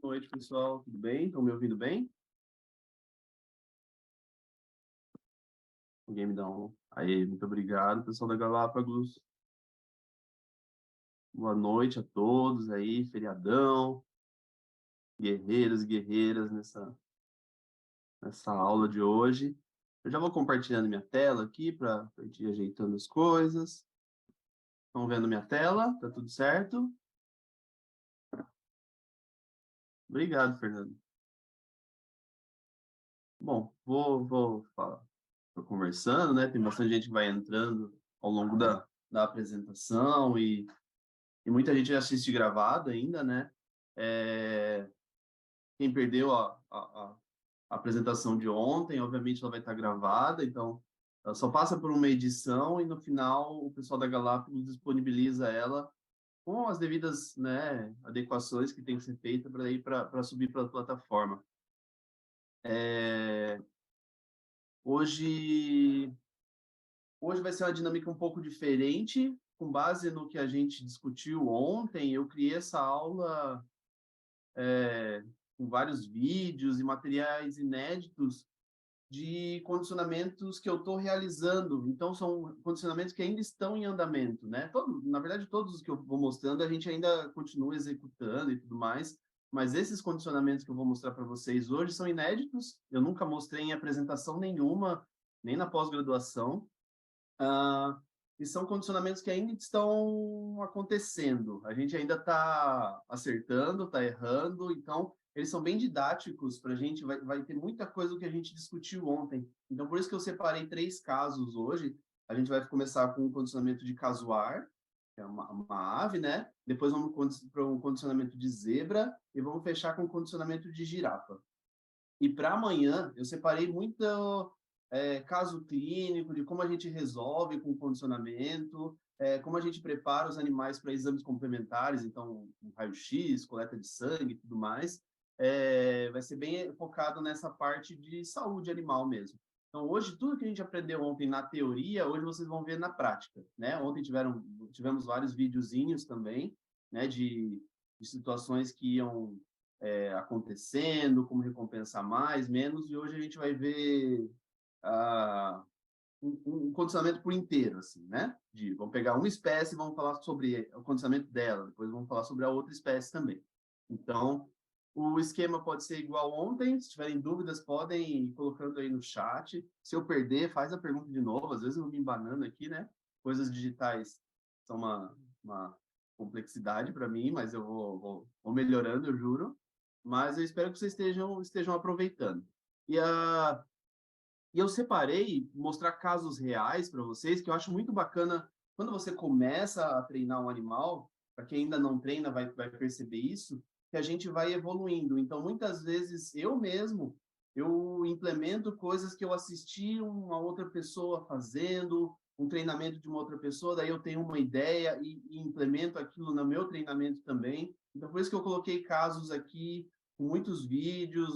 Boa noite, pessoal. Tudo bem? Estão me ouvindo bem? Alguém me dá um. Aí, muito obrigado, pessoal da Galápagos. Boa noite a todos aí, feriadão, guerreiros e guerreiras nessa aula de hoje. Eu já vou compartilhando minha tela aqui para a gente ir ajeitando as coisas. Estão vendo minha tela? Tá tudo certo? Obrigado, Fernando. Bom, vou falar. Tô conversando, né? Tem bastante gente que vai entrando ao longo da apresentação e muita gente assiste gravado ainda, né? É, quem perdeu a apresentação de ontem, obviamente ela vai estar gravada, então ela só passa por uma edição e no final o pessoal da Galápagos disponibiliza ela com as devidas, né, adequações que tem que ser feita para ir para subir para a plataforma. É, hoje Hoje vai ser uma dinâmica um pouco diferente, com base no que a gente discutiu ontem. Eu criei essa aula com vários vídeos e materiais inéditos de condicionamentos que eu estou realizando. Então, são condicionamentos que ainda estão em andamento, né? Na verdade, todos os que eu vou mostrando, a gente ainda continua executando e tudo mais, mas esses condicionamentos que eu vou mostrar para vocês hoje são inéditos. Eu nunca mostrei em apresentação nenhuma, nem na pós-graduação. Ah, e são condicionamentos que ainda estão acontecendo. A gente ainda está acertando, está errando, então eles são bem didáticos para a gente, vai ter muita coisa do que a gente discutiu ontem. Então, por isso que eu separei 3 casos hoje. A gente vai começar com o condicionamento de casuar, que é uma ave, né? Depois vamos para um condicionamento de zebra e vamos fechar com o condicionamento de girafa. E para amanhã, eu separei muito caso clínico de como a gente resolve com condicionamento, como a gente prepara os animais para exames complementares, então, um raio-x, coleta de sangue e tudo mais. Vai ser bem focado nessa parte de saúde animal mesmo. Então, hoje, tudo que a gente aprendeu ontem na teoria, hoje vocês vão ver na prática, né? Ontem tivemos vários videozinhos também, né, de situações que iam acontecendo, como recompensar mais, menos, e hoje a gente vai ver um condicionamento por inteiro, assim, né? Vamos pegar uma espécie e vamos falar sobre o condicionamento dela, depois vamos falar sobre a outra espécie também. Então, o esquema pode ser igual ontem, se tiverem dúvidas, podem ir colocando aí no chat. Se eu perder, faz a pergunta de novo, às vezes eu me embanando aqui, né? Coisas digitais são uma complexidade para mim, mas eu vou melhorando, eu juro. Mas eu espero que vocês estejam aproveitando. E eu separei, mostrar casos reais para vocês, que eu acho muito bacana quando você começa a treinar um animal, para quem ainda não treina vai perceber isso, que a gente vai evoluindo. Então, muitas vezes, eu mesmo, eu implemento coisas que eu assisti uma outra pessoa fazendo, um treinamento de uma outra pessoa, daí eu tenho uma ideia e implemento aquilo no meu treinamento também. Então, por isso que eu coloquei casos aqui com muitos vídeos,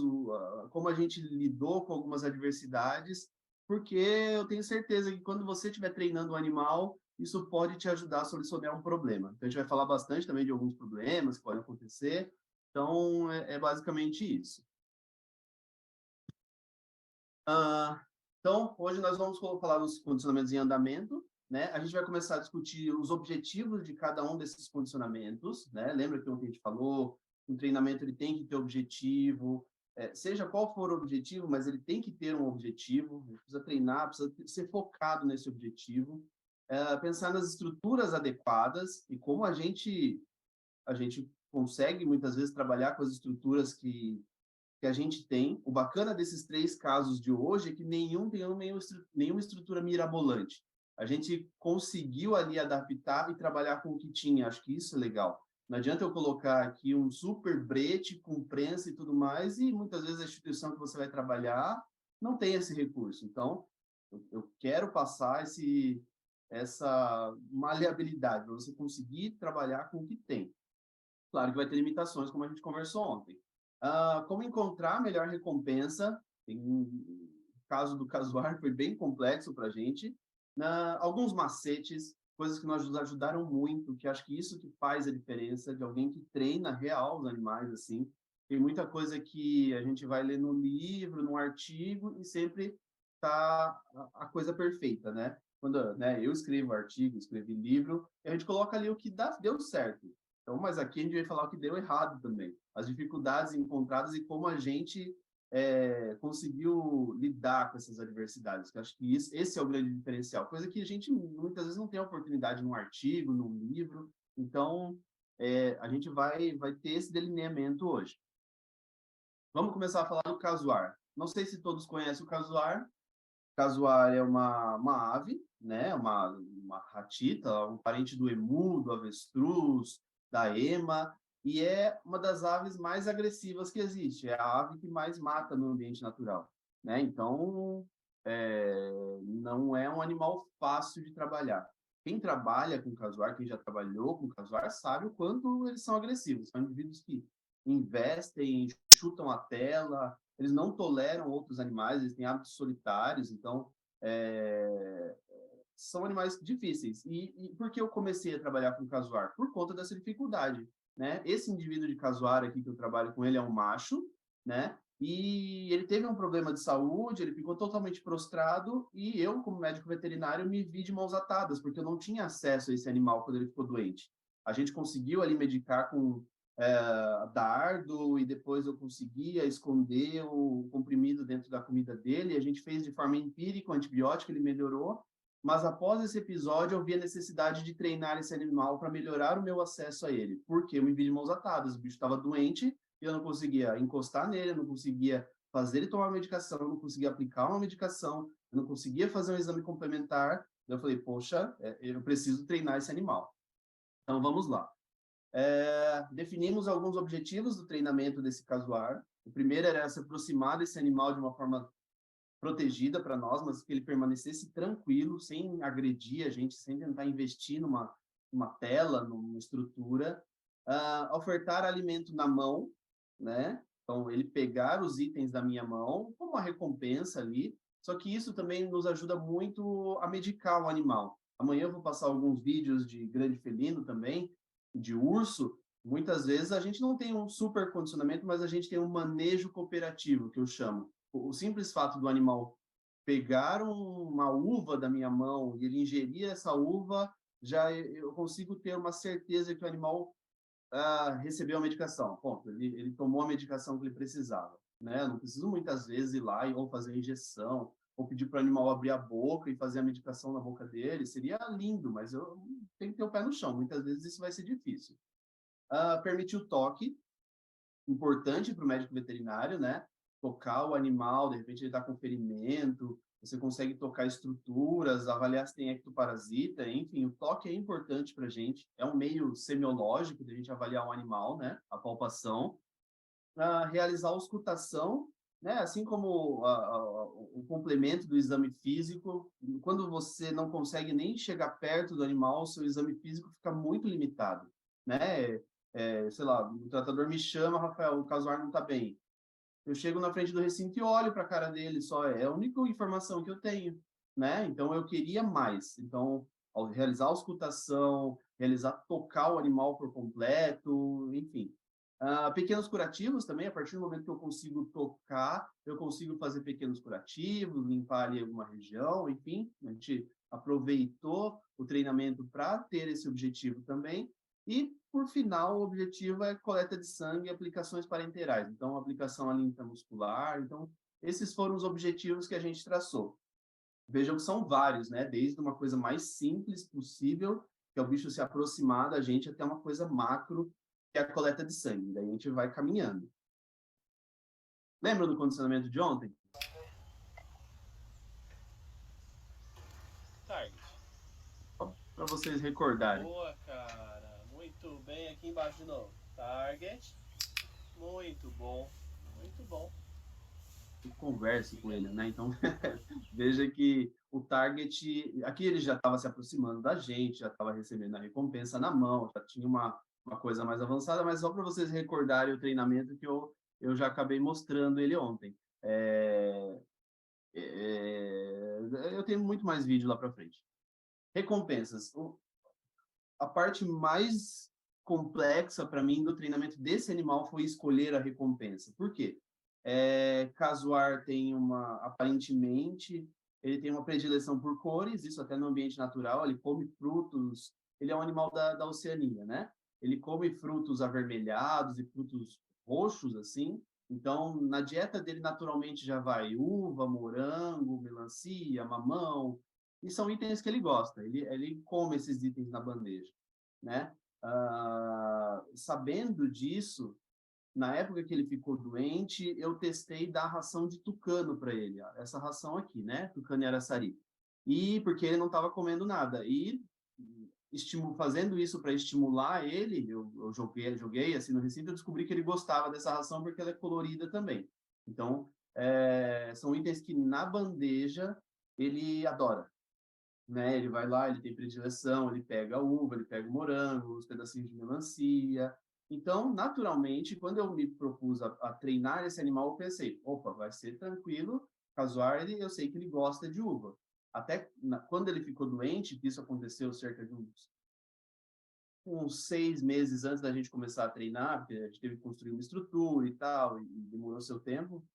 como a gente lidou com algumas adversidades, porque eu tenho certeza que quando você estiver treinando o animal, isso pode te ajudar a solucionar um problema. Então, a gente vai falar bastante também de alguns problemas que podem acontecer. Então, é basicamente isso. Então, hoje nós vamos falar dos condicionamentos em andamento, né? A gente vai começar a discutir os objetivos de cada um desses condicionamentos, né? Lembra que ontem a gente falou, um treinamento ele tem que ter objetivo, seja qual for o objetivo, mas ele tem que ter um objetivo, precisa treinar, precisa ser focado nesse objetivo, pensar nas estruturas adequadas e como a gente consegue muitas vezes trabalhar com as estruturas que a gente tem. O bacana desses 3 casos de hoje é que nenhum tem nenhuma estrutura mirabolante. A gente conseguiu ali adaptar e trabalhar com o que tinha. Acho que isso é legal. Não adianta eu colocar aqui um super brete com prensa e tudo mais, e muitas vezes a instituição que você vai trabalhar não tem esse recurso. Então, eu quero passar essa maleabilidade, para você conseguir trabalhar com o que tem. Claro que vai ter limitações, como a gente conversou ontem. Como encontrar a melhor recompensa? O caso do casuar foi bem complexo para a gente. Alguns macetes, coisas que nos ajudaram muito, que acho que isso que faz a diferença de alguém que treina real os animais, assim. Tem muita coisa que a gente vai ler no livro, no artigo, e sempre tá a coisa perfeita, né? Quando, né, eu escrevo artigo, escrevi livro, e a gente coloca ali o que deu certo. Então, mas aqui a gente vai falar o que deu errado também. As dificuldades encontradas e como a gente conseguiu lidar com essas adversidades. Eu acho que esse é o grande diferencial. Coisa que a gente muitas vezes não tem a oportunidade num artigo, num livro. Então, a gente vai ter esse delineamento hoje. Vamos começar a falar do casuar. Não sei se todos conhecem o casuar. Casuar é uma ave, né? Uma ratita, um parente do emu, do avestruz, da ema, e é uma das aves mais agressivas que existe. É a ave que mais mata no ambiente natural, né? Então, não é um animal fácil de trabalhar. Quem trabalha com casuar, quem já trabalhou com casuar, sabe o quanto eles são agressivos. São indivíduos que investem, chutam a tela, eles não toleram outros animais, eles têm hábitos solitários, então são animais difíceis. E por que eu comecei a trabalhar com casuar? Por conta dessa dificuldade, né? Esse indivíduo de casuar aqui que eu trabalho com ele é um macho, né? E ele teve um problema de saúde, ele ficou totalmente prostrado e eu, como médico veterinário, me vi de mãos atadas, porque eu não tinha acesso a esse animal quando ele ficou doente. A gente conseguiu ali medicar com dardo e depois eu conseguia esconder o comprimido dentro da comida dele. A gente fez de forma empírica, o antibiótico, ele melhorou. Mas após esse episódio, eu vi a necessidade de treinar esse animal para melhorar o meu acesso a ele, porque eu me vi de mãos atadas, o bicho estava doente e eu não conseguia encostar nele, eu não conseguia fazer ele tomar uma medicação, eu não conseguia aplicar uma medicação, eu não conseguia fazer um exame complementar. Eu falei, poxa, eu preciso treinar esse animal. Então vamos lá. Definimos alguns objetivos do treinamento desse casuar. O primeiro era se aproximar desse animal de uma forma protegida para nós, mas que ele permanecesse tranquilo, sem agredir a gente, sem tentar investir numa tela, numa estrutura. Ofertar alimento na mão, né? Então, ele pegar os itens da minha mão como uma recompensa ali, só que isso também nos ajuda muito a medicar o animal. Amanhã eu vou passar alguns vídeos de grande felino também, de urso. Muitas vezes a gente não tem um super condicionamento, mas a gente tem um manejo cooperativo, que eu chamo. O simples fato do animal pegar uma uva da minha mão e ele ingerir essa uva, já eu consigo ter uma certeza que o animal recebeu a medicação. Ponto. Ele tomou a medicação que ele precisava. Né? Eu não preciso muitas vezes ir lá ou fazer injeção, ou pedir para o animal abrir a boca e fazer a medicação na boca dele. Seria lindo, mas eu tenho que ter o pé no chão. Muitas vezes isso vai ser difícil. Permitir o toque, importante para o médico veterinário, né? Tocar o animal, de repente ele está com ferimento, você consegue tocar estruturas, avaliar se tem ectoparasita, enfim, o toque é importante para a gente, é um meio semiológico de a gente avaliar um animal, né? A palpação. Realizar a auscultação, né? Assim como o complemento do exame físico, quando você não consegue nem chegar perto do animal, o seu exame físico fica muito limitado, né? Sei lá, o tratador me chama, Rafael, o casuar não está bem. Eu chego na frente do recinto e olho para a cara dele, só é a única informação que eu tenho, né? Então eu queria mais. Então, ao realizar a auscultação, tocar o animal por completo, enfim. Pequenos curativos também, a partir do momento que eu consigo tocar, eu consigo fazer pequenos curativos, limpar ali alguma região, enfim. A gente aproveitou o treinamento para ter esse objetivo também. E, por final, o objetivo é coleta de sangue e aplicações parenterais. Então, aplicação ali intramuscular. Então, esses foram os objetivos que a gente traçou. Vejam que são vários, né? Desde uma coisa mais simples possível, que é o bicho se aproximar da gente, até uma coisa macro, que é a coleta de sangue. Daí a gente vai caminhando. Lembra do condicionamento de ontem? Target. Para vocês recordarem. Boa, cara. Muito bem. Aqui embaixo de novo. Target. Muito bom. Muito bom. Eu converse com ele, né? Então, veja que o target, aqui ele já estava se aproximando da gente, já estava recebendo a recompensa na mão, já tinha uma coisa mais avançada, mas só para vocês recordarem o treinamento que eu já acabei mostrando ele ontem. Eu tenho muito mais vídeo lá para frente. Recompensas. A parte mais complexa para mim do treinamento desse animal foi escolher a recompensa. Por quê? Casuar tem aparentemente, ele tem uma predileção por cores, isso até no ambiente natural, ele come frutos, ele é um animal da Oceania, né? Ele come frutos avermelhados e frutos roxos, assim, então na dieta dele naturalmente já vai uva, morango, melancia, mamão, e são itens que ele gosta, ele come esses itens na bandeja, né? Sabendo disso, na época que ele ficou doente, eu testei dar ração de tucano para ele, ó, essa ração aqui, né? Tucano e araçari. E porque ele não estava comendo nada. E fazendo isso para estimular ele, eu joguei assim no recinto, eu descobri que ele gostava dessa ração porque ela é colorida também. Então, são itens que na bandeja ele adora, né? Ele vai lá, ele tem predileção, ele pega a uva, ele pega o morango, os pedacinhos de melancia. Então, naturalmente, quando eu me propus a treinar esse animal, eu pensei, opa, vai ser tranquilo, casuar ele, eu sei que ele gosta de uva. Até quando ele ficou doente, que isso aconteceu cerca de uns 6 meses antes da gente começar a treinar, porque a gente teve que construir uma estrutura e tal, e demorou seu tempo,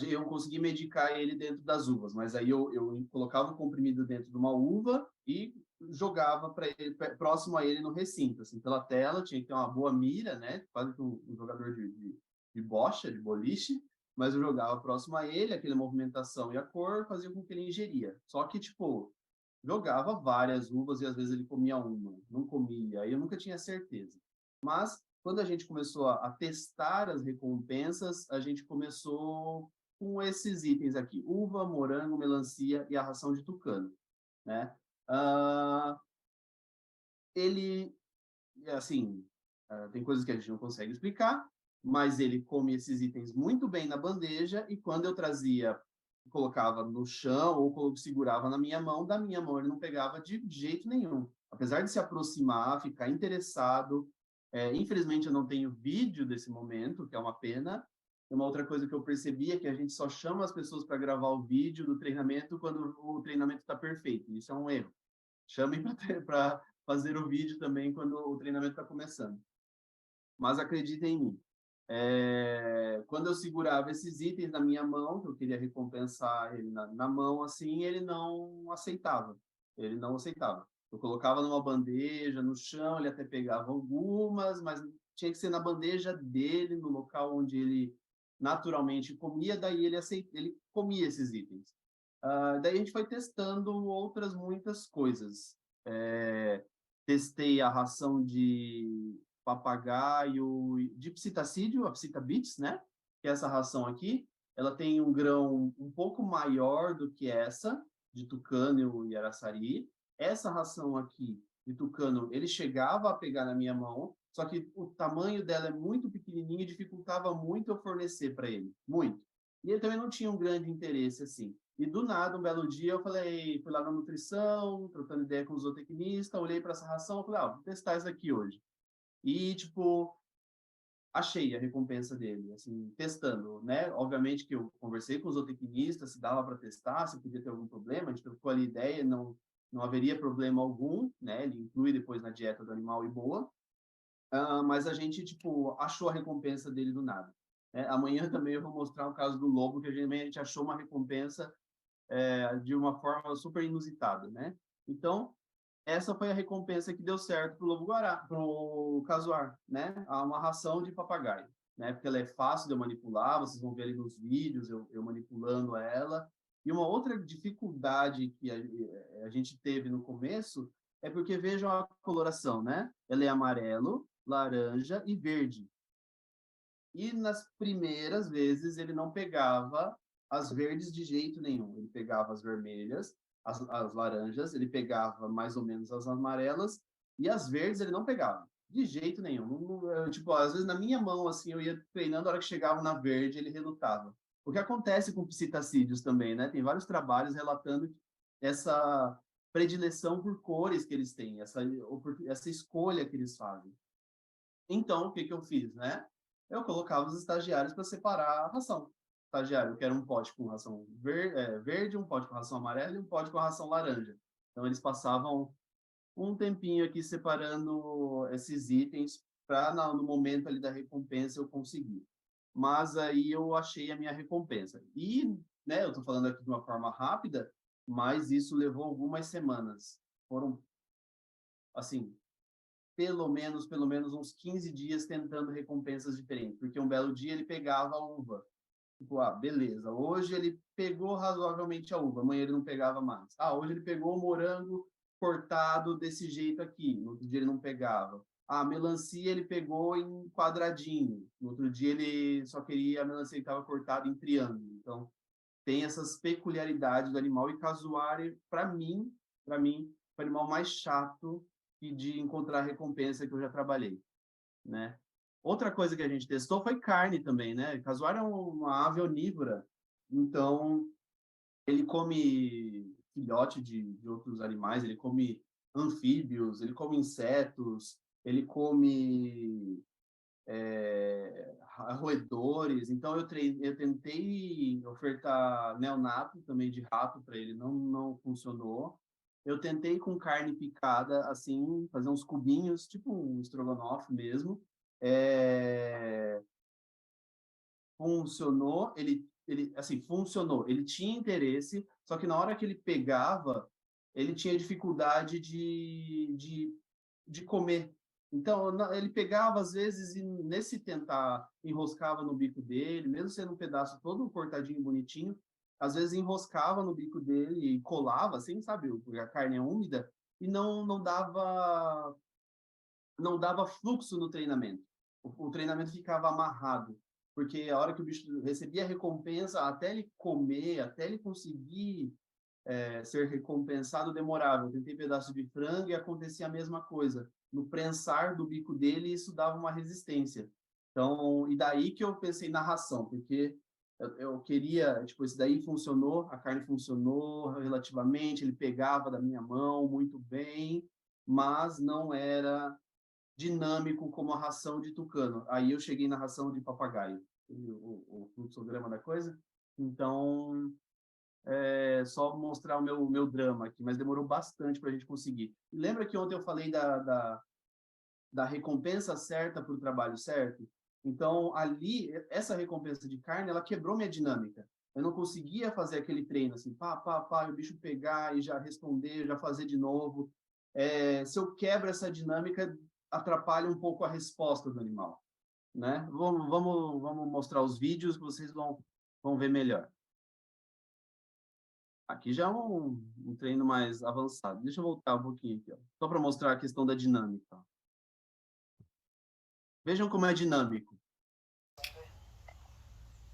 eu consegui medicar ele dentro das uvas, mas aí eu colocava o comprimido dentro de uma uva e jogava para ele próximo a ele no recinto, assim, pela tela, tinha que ter uma boa mira, né? Quase que um jogador de bocha, de boliche, mas eu jogava próximo a ele, aquela movimentação e a cor fazia com que ele ingeria. Só que, tipo, jogava várias uvas e às vezes ele comia uma, não comia, aí eu nunca tinha certeza. Mas quando a gente começou a testar as recompensas, a gente começou com esses itens aqui: uva, morango, melancia e a ração de tucano, né? Uh, ele, assim, tem coisas que a gente não consegue explicar, mas ele come esses itens muito bem na bandeja e quando eu trazia, colocava no chão ou segurava na minha mão, da minha mão ele não pegava de jeito nenhum. Apesar de se aproximar, ficar interessado, infelizmente eu não tenho vídeo desse momento, que é uma pena. Uma outra coisa que eu percebi é que a gente só chama as pessoas para gravar o vídeo do treinamento quando o treinamento está perfeito. Isso é um erro. Chamem para fazer o vídeo também quando o treinamento está começando. Mas acreditem em mim. Quando eu segurava esses itens na minha mão, que eu queria recompensar ele na mão, assim, ele não aceitava. Ele não aceitava. Eu colocava numa bandeja, no chão, ele até pegava algumas, mas tinha que ser na bandeja dele, no local onde ele naturalmente comia, daí ele comia esses itens. Daí a gente foi testando outras muitas coisas. Testei a ração de papagaio, de psitacídeo, a psitabits, né? Que é essa ração aqui. Ela tem um grão um pouco maior do que essa, de tucano e araçari. Essa ração aqui, de tucano, ele chegava a pegar na minha mão, só que o tamanho dela é muito pequenininho e dificultava muito eu fornecer para ele, muito. E ele também não tinha um grande interesse, assim. E do nada, um belo dia, eu falei, fui lá na nutrição, trocando ideia com o zootecnista, olhei para essa ração e falei, vou testar isso aqui hoje. E, tipo, achei a recompensa dele, assim, testando, né? Obviamente que eu conversei com o zootecnista, se dava para testar, se podia ter algum problema, a gente trocou ali ideia, não haveria problema algum, né? Ele inclui depois na dieta do animal e boa. Mas a gente, tipo, achou a recompensa dele do nada. Amanhã também eu vou mostrar o caso do lobo, que a gente achou uma recompensa de uma forma super inusitada, né? Então, essa foi a recompensa que deu certo para o lobo-guará, para o casuar, né? Uma ração de papagaio, né? Porque ela é fácil de eu manipular, vocês vão ver ali nos vídeos eu manipulando ela. E uma outra dificuldade que a gente teve no começo é porque vejam a coloração, né? Ela é amarelo, laranja e verde. E nas primeiras vezes ele não pegava as verdes de jeito nenhum. Ele pegava as vermelhas, as laranjas, ele pegava mais ou menos as amarelas, e as verdes ele não pegava, de jeito nenhum. Tipo, às vezes na minha mão, assim, eu ia treinando, a hora que chegava na verde, ele relutava. O que acontece com psitacídeos também, né? Tem vários trabalhos relatando essa predileção por cores que eles têm, essa escolha que eles fazem. Então, o que eu fiz, né? Eu colocava os estagiários para separar a ração. Estagiário, eu quero um pote com ração verde, um pote com ração amarela e um pote com ração laranja. Então, eles passavam um tempinho aqui separando esses itens para no momento ali da recompensa eu conseguir. Mas aí eu achei a minha recompensa. E, né, eu estou falando aqui de uma forma rápida, mas isso levou algumas semanas. Foram, assim, pelo menos uns 15 dias tentando recompensas diferentes, porque um belo dia ele pegava a uva. Tipo, ah, beleza, hoje ele pegou razoavelmente a uva, amanhã ele não pegava mais. Ah, hoje ele pegou o morango cortado desse jeito aqui, no outro dia ele não pegava. Ah, a melancia ele pegou em quadradinho, no outro dia ele só queria a melancia que estava cortada em triângulo. Então, tem essas peculiaridades do animal e casuário, para mim, o animal mais chato e de encontrar recompensa que eu já trabalhei, né? Outra coisa que a gente testou foi carne também, né? Casuário é uma ave onívora, então ele come filhote de outros animais, ele come anfíbios, ele come insetos, ele come roedores. Então eu tentei ofertar neonato também de rato para ele, não funcionou. Eu tentei com carne picada, assim, fazer uns cubinhos, tipo um estrogonofe mesmo. É, funcionou, assim, funcionou. Ele tinha interesse, só que na hora que ele pegava, ele tinha dificuldade de comer. Então, ele pegava, às vezes, e nesse tentar, enroscava no bico dele, mesmo sendo um pedaço todo cortadinho, bonitinho, às vezes enroscava no bico dele e colava, assim, sabe? Porque a carne é úmida, e não dava fluxo no treinamento. O treinamento ficava amarrado, porque a hora que o bicho recebia a recompensa, até ele comer, até ele conseguir ser recompensado, demorava. Eu tentei pedaço de frango e acontecia a mesma coisa. No prensar do bico dele, isso dava uma resistência. Então, e daí que eu pensei na ração, porque eu queria, tipo, esse daí funcionou, a carne funcionou relativamente, ele pegava da minha mão muito bem, mas não era dinâmico como a ração de tucano. Aí eu cheguei na ração de papagaio, o fluxograma da coisa. Então, só mostrar o meu drama aqui, mas demorou bastante para a gente conseguir. E lembra que ontem eu falei da recompensa certa para o trabalho certo? Então, ali, essa recompensa de carne, ela quebrou minha dinâmica. Eu não conseguia fazer aquele treino assim, pá, pá, pá, e o bicho pegar e já responder, já fazer de novo. Se eu quebro essa dinâmica, atrapalha um pouco a resposta do animal, né? Vamos mostrar os vídeos que vocês vão ver melhor. Aqui já é um treino mais avançado. Deixa eu voltar um pouquinho aqui, ó. Só para mostrar a questão da dinâmica. Vejam como é dinâmico.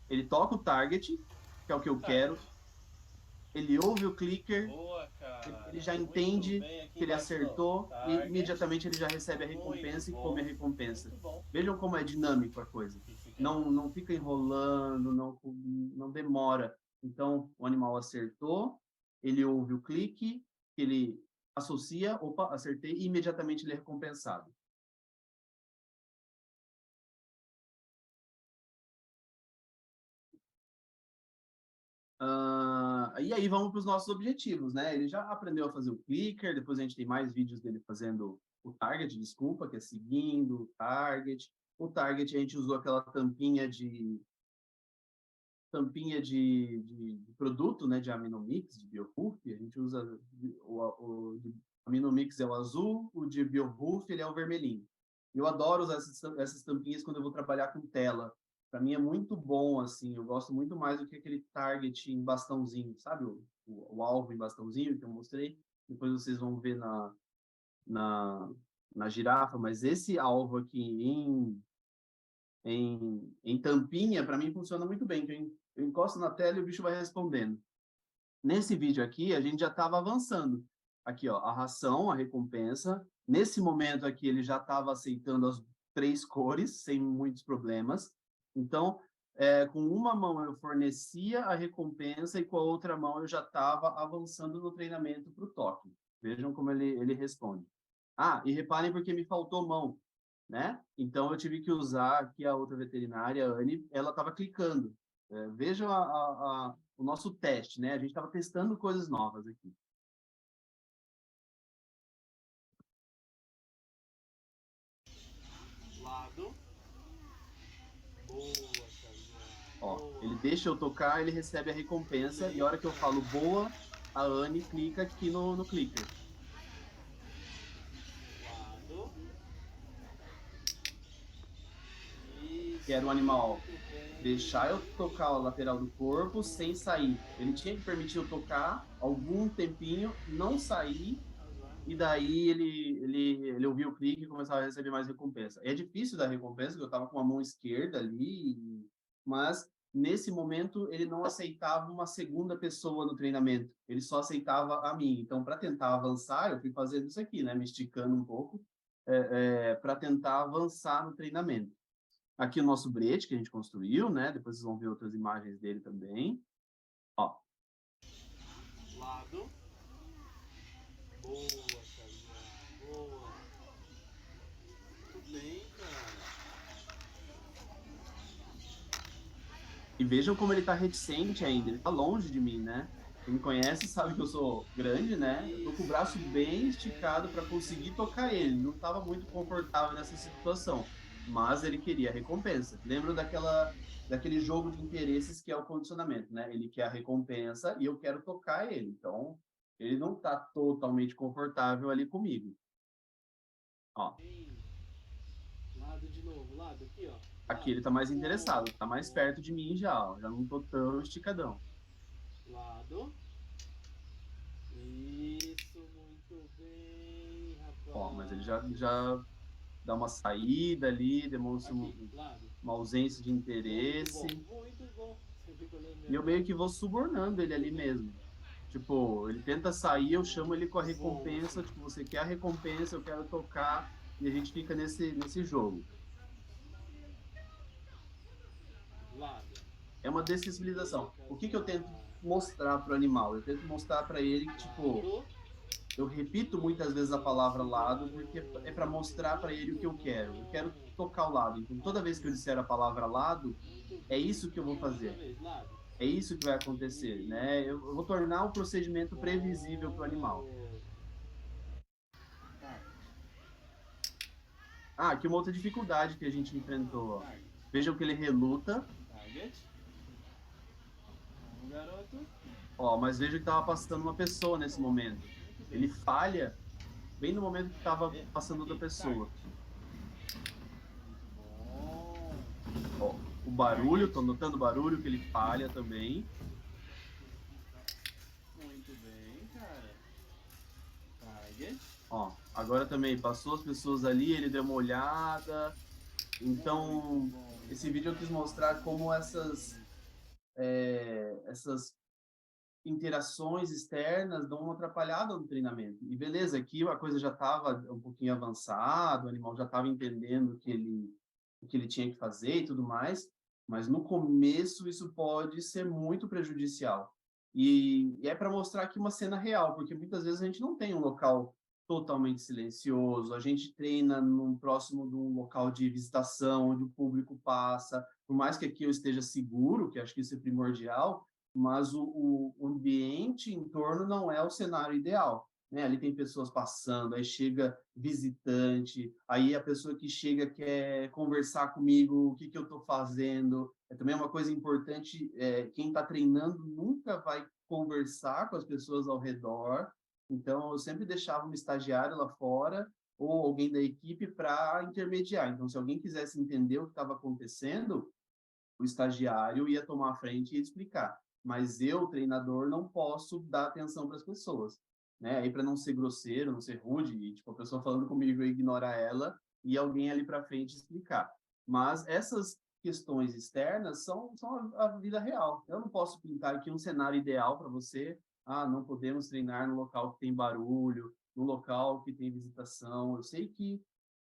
Ele toca o target, que é o que eu quero. Ele ouve o clicker. Boa, Ele cara. já Muito entende bem aqui que ele embaixo de novo. acertou e Target. imediatamente ele já recebe a Muito recompensa e come a bom. recompensa. Muito bom. Vejam como é dinâmico a coisa. O que você quer? Não fica enrolando, não demora. Então, o animal acertou, ele ouve o clique, ele associa, opa, acertei, e imediatamente ele é recompensado. E aí vamos para os nossos objetivos, né? Ele já aprendeu a fazer o clicker, depois a gente tem mais vídeos dele fazendo o target, desculpa, que é seguindo o target. O target a gente usou aquela tampinha de produto, né, de Aminomix, de BioHoof. A gente usa o de Aminomix é o azul, o de BioHoof ele é o vermelhinho. Eu adoro usar essas tampinhas quando eu vou trabalhar com tela. Para mim é muito bom, assim, eu gosto muito mais do que aquele target em bastãozinho, sabe? O alvo em bastãozinho que eu mostrei. Depois vocês vão ver na, na girafa, mas esse alvo aqui em tampinha, para mim funciona muito bem. Eu encosto na tela e o bicho vai respondendo. Nesse vídeo aqui, a gente já estava avançando. Aqui, ó, a ração, a recompensa. Nesse momento aqui, ele já estava aceitando as 3 cores, sem muitos problemas. Então, com uma mão eu fornecia a recompensa e com a outra mão eu já estava avançando no treinamento para o toque. Vejam como ele responde. Ah, e reparem porque me faltou mão, né? Então, eu tive que usar aqui a outra veterinária, a Anne, ela estava clicando. Vejam o nosso teste, né? A gente estava testando coisas novas aqui. deixa eu tocar, ele recebe a recompensa, e a hora que eu falo boa, a Anne clica aqui no clicker, Lado. que era Isso, o animal muito bem. deixar eu tocar a lateral do corpo sem sair. Ele tinha que permitir eu tocar algum tempinho, não sair, Azar. e daí ele ouvia o clique e começava a receber mais recompensa. É difícil dar recompensa, porque eu estava com a mão esquerda ali, mas nesse momento ele não aceitava uma segunda pessoa no treinamento, ele só aceitava a mim. Então, para tentar avançar, eu fui fazendo isso aqui, né, me esticando um pouco, para tentar avançar no treinamento. Aqui o nosso brete que a gente construiu, né, depois vocês vão ver outras imagens dele também. Ó, Lado. Boa, Xavier. Boa. Muito bem, cara. e vejam como ele está reticente ainda, ele está longe de mim, né? Quem me conhece sabe que eu sou grande, né? Eu tô com o Isso, braço bem muito esticado para conseguir tocar ele. Não estava muito confortável nessa situação, mas ele queria a recompensa. Lembro daquele jogo de interesses que é o condicionamento, né? Ele quer a recompensa e eu quero tocar ele. Então, ele não está totalmente confortável ali comigo. Ó, bem. Lado de novo, lado aqui, ó. aqui Lado. ele está mais Boa, interessado, está mais boa. perto de mim já, ó. Já não tô tão esticadão. Lado. Isso, muito bem, Ó, mas ele rapaz. já dá uma saída ali, demonstra Aqui, lado. uma ausência de Muito bom, interesse, muito bom. Você fica olhando e minha eu meio cara. que vou subornando ele ali Muito bem. mesmo. Tipo, ele tenta sair, eu chamo ele com a Muito bom, recompensa, assim. tipo, você quer a recompensa, eu quero tocar, e a gente fica nesse jogo. Lado. É uma Boa, dessensibilização. O que eu tento Casimar. mostrar para o animal? Eu tento mostrar para ele que, tipo, Lado. eu repito muitas vezes a palavra Isso, lado porque é para garoto. mostrar para ele o que Muito eu quero. Eu quero bom. tocar o lado. Então, toda vez que eu disser a palavra lado, Muito é bem. isso que eu vou Mais uma fazer. vez, lado. É isso que vai acontecer, né? Eu vou tornar o procedimento previsível para o Bom, animal. garoto. Target. Ah, aqui uma outra dificuldade que a gente enfrentou. Ó. Target. Vejam que ele reluta, Target. Bom, garoto. ó, mas veja que estava passando uma pessoa nesse momento. Muito bem. Ele falha bem no momento que estava E, passando outra aqui, target. pessoa. Bom. Ó, o barulho, Target. estou notando o barulho que ele falha também. Muito bem, cara. Target. Ó, agora também passou as pessoas ali, ele deu uma olhada. Muito Então, bom, esse vídeo eu quis mostrar como essas interações externas dão uma atrapalhada no treinamento. E beleza, aqui a coisa já estava um pouquinho avançada, o animal já estava entendendo o que ele tinha que fazer e tudo mais, mas no começo isso pode ser muito prejudicial. E é para mostrar aqui uma cena real, porque muitas vezes a gente não tem um local totalmente silencioso, a gente treina num próximo de um local de visitação, onde o público passa, por mais que aqui eu esteja seguro, que acho que isso é primordial, mas o ambiente em torno não é o cenário ideal. Né? Ali tem pessoas passando, aí chega visitante, aí a pessoa que chega quer conversar comigo, o que eu estou fazendo. É também uma coisa importante, quem está treinando nunca vai conversar com as pessoas ao redor, então eu sempre deixava um estagiário lá fora ou alguém da equipe para intermediar. Então, se alguém quisesse entender o que estava acontecendo, o estagiário ia tomar a frente e explicar. Mas eu, treinador, não posso dar atenção para as pessoas, né? Aí para não ser grosseiro, não ser rude, e, tipo, a pessoa falando comigo eu ignorar ela e alguém ali para frente explicar. Mas essas questões externas são a vida real. Eu não posso pintar aqui um cenário ideal para você. Ah, não podemos treinar no local que tem barulho, no local que tem visitação. Eu sei que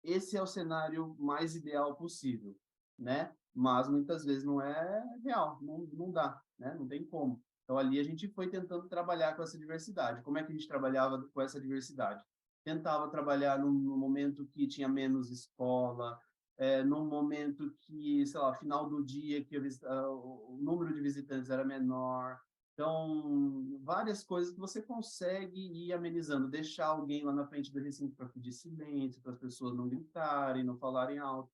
esse é o cenário mais ideal possível, né? Mas muitas vezes não é real, não dá, né? Não tem como. Então ali a gente foi tentando trabalhar com essa diversidade. Como é que a gente trabalhava com essa diversidade? Tentava trabalhar num momento que tinha menos escola, num momento que, sei lá, final do dia que o número de visitantes era menor. Então, várias coisas que você consegue ir amenizando, deixar alguém lá na frente do recinto para pedir silêncio, para as pessoas não gritarem, não falarem alto.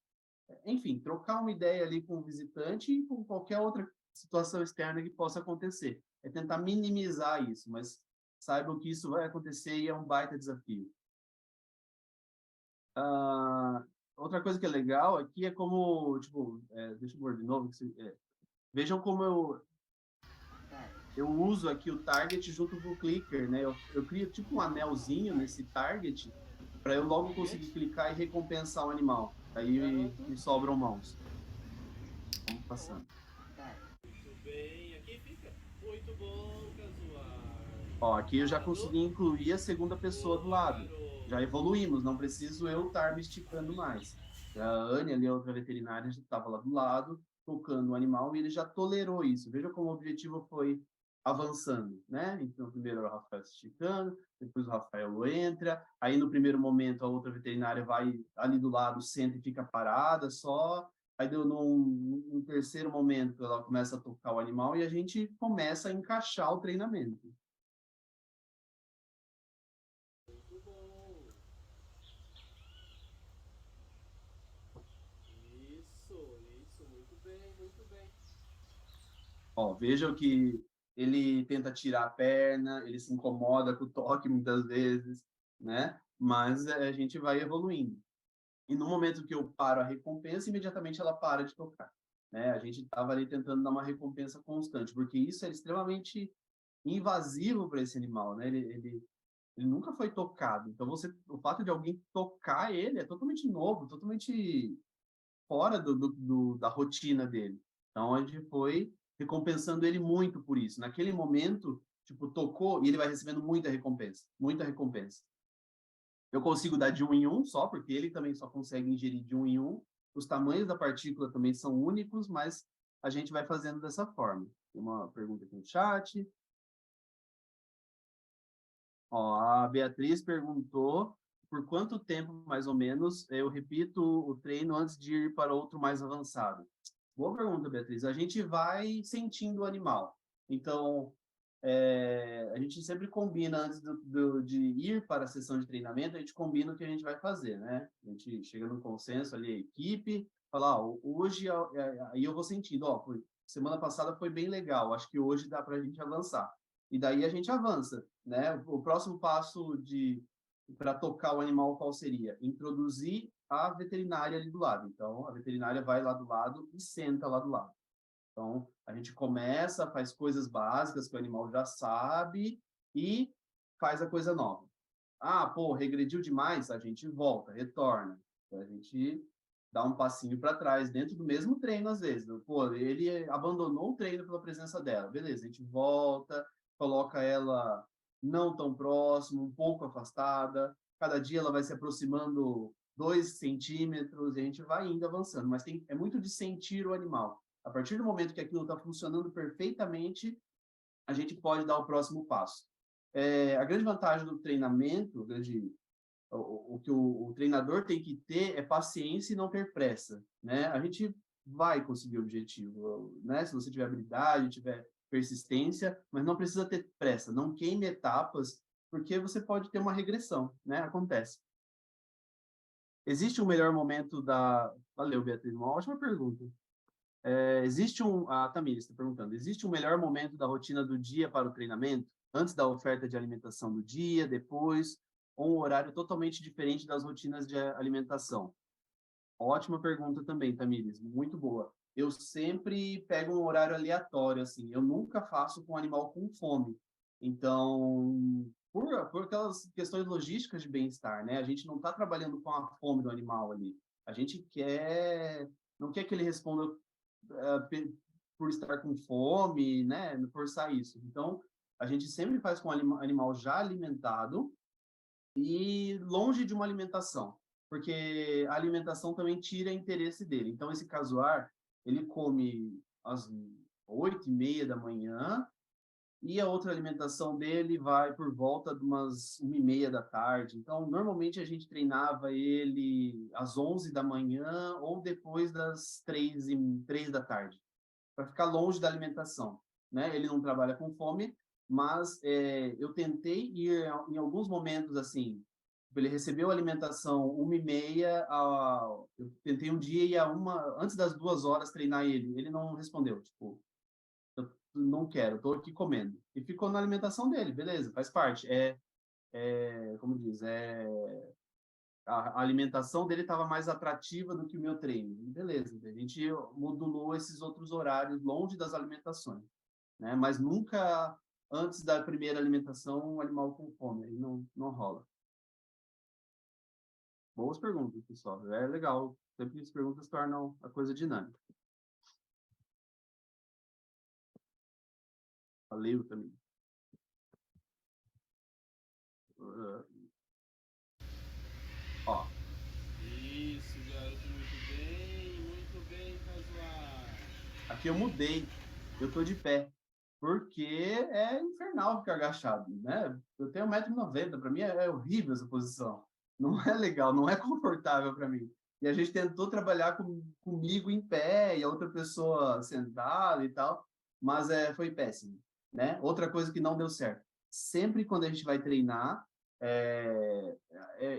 Enfim, trocar uma ideia ali com o visitante e com qualquer outra situação externa que possa acontecer. É tentar minimizar isso, mas saibam que isso vai acontecer e é um baita desafio. Ah, outra coisa que é legal aqui é como, tipo, deixa eu pôr de novo, vejam como eu uso aqui o target junto com o clicker, né? Eu crio tipo um anelzinho nesse target para eu logo conseguir clicar e recompensar o animal. Aí me sobram mãos. Vamos passando. Muito bem, aqui fica. Muito bom, casual. Ó, aqui eu já consegui Parado. incluir a segunda pessoa do Boa, lado. garoto. Já evoluímos, não preciso eu estar me esticando mais. A Anne, ali, a outra veterinária, já estava lá do lado, tocando o animal, e ele já tolerou isso. Veja como o objetivo foi avançando, né? Então, primeiro o Rafael se esticando, depois o Rafael entra, aí no primeiro momento a outra veterinária vai ali do lado, senta e fica parada só, aí deu num terceiro momento ela começa a tocar o animal e a gente começa a encaixar o treinamento. Muito bom. Isso, muito bem, muito bem. Ó, vejam que ele tenta tirar a perna, ele se incomoda com o toque muitas vezes, né? Mas a gente vai evoluindo. E no momento que eu paro a recompensa, imediatamente ela para de tocar, né? A gente estava ali tentando dar uma recompensa constante, porque isso é extremamente invasivo para esse animal, né? Ele nunca foi tocado. Então, o fato de alguém tocar ele é totalmente novo, totalmente fora da rotina dele. Então, a gente foi recompensando ele muito por isso. Naquele momento, tipo, tocou e ele vai recebendo muita recompensa, muita recompensa. Eu consigo dar de um em um só, porque ele também só consegue ingerir de um em um. Os tamanhos da partícula também são únicos, mas a gente vai fazendo dessa forma. Tem uma pergunta aqui no chat. Ó, a Beatriz perguntou por quanto tempo, mais ou menos, eu repito o treino antes de ir para outro mais avançado. Boa pergunta, Beatriz. A gente vai sentindo o animal. Então, a gente sempre combina, antes de ir para a sessão de treinamento, a gente combina o que a gente vai fazer, né? A gente chega num consenso ali, a equipe, fala, hoje, aí eu vou sentindo, semana passada foi bem legal, acho que hoje dá para a gente avançar. E daí a gente avança, né? O próximo passo para tocar o animal, qual seria? Introduzir a veterinária ali do lado. Então, a veterinária vai lá do lado e senta lá do lado. Então, a gente começa, faz coisas básicas que o animal já sabe e faz a coisa nova. Ah, pô, regrediu demais, a gente volta, retorna. Então, a gente dá um passinho para trás, dentro do mesmo treino, às vezes. Pô, ele abandonou o treino pela presença dela. Beleza, a gente volta, coloca ela não tão próximo, um pouco afastada. Cada dia ela vai se aproximando 2 centímetros e a gente vai indo avançando. Mas é muito de sentir o animal. A partir do momento que aquilo está funcionando perfeitamente, a gente pode dar o próximo passo. A grande vantagem do treinamento, o que o treinador tem que ter é paciência e não ter pressa, né? A gente vai conseguir o objetivo, né? Se você tiver habilidade, tiver persistência, mas não precisa ter pressa, não queime etapas, porque você pode ter uma regressão, né? Acontece. Existe um melhor momento da... Valeu, Beatriz, uma ótima pergunta. A Tamires está perguntando, existe um melhor momento da rotina do dia para o treinamento? Antes da oferta de alimentação do dia, depois, ou um horário totalmente diferente das rotinas de alimentação? Ótima pergunta também, Tamires, muito boa. Eu sempre pego um horário aleatório, assim, eu nunca faço com animal com fome. Então, por aquelas questões logísticas de bem-estar, né? A gente não está trabalhando com a fome do animal ali. A gente não quer que ele responda por estar com fome, né, forçar isso. Então, a gente sempre faz com o animal já alimentado e longe de uma alimentação, porque a alimentação também tira interesse dele. Então, esse casuar, ele come às 8h30 da manhã e a outra alimentação dele vai por volta de umas 1h30 da tarde. Então, normalmente a gente treinava ele às 11 da manhã ou depois das 3 da tarde para ficar longe da alimentação, né? Ele não trabalha com fome, mas eu tentei ir em alguns momentos assim, ele recebeu a alimentação 1h30, eu tentei um dia ir antes das 2 horas treinar ele não respondeu, tipo, não quero, estou aqui comendo. E ficou na alimentação dele, beleza, faz parte. Como diz, a alimentação dele estava mais atrativa do que o meu treino. Beleza, a gente modulou esses outros horários longe das alimentações, né? Mas nunca antes da primeira alimentação um animal com fome, aí não rola. Boas perguntas, pessoal. É legal. Sempre as perguntas tornam a coisa dinâmica. Valeu também. Ó. Isso, garoto, muito bem, Casuar. Aqui eu mudei. Eu tô de pé. Porque é infernal ficar agachado, né? Eu tenho 1,90 m, para mim é horrível essa posição. Não é legal, não é confortável para mim. E a gente tentou trabalhar comigo em pé e a outra pessoa sentada e tal, mas foi péssimo, né? Outra coisa que não deu certo. Sempre quando a gente vai treinar,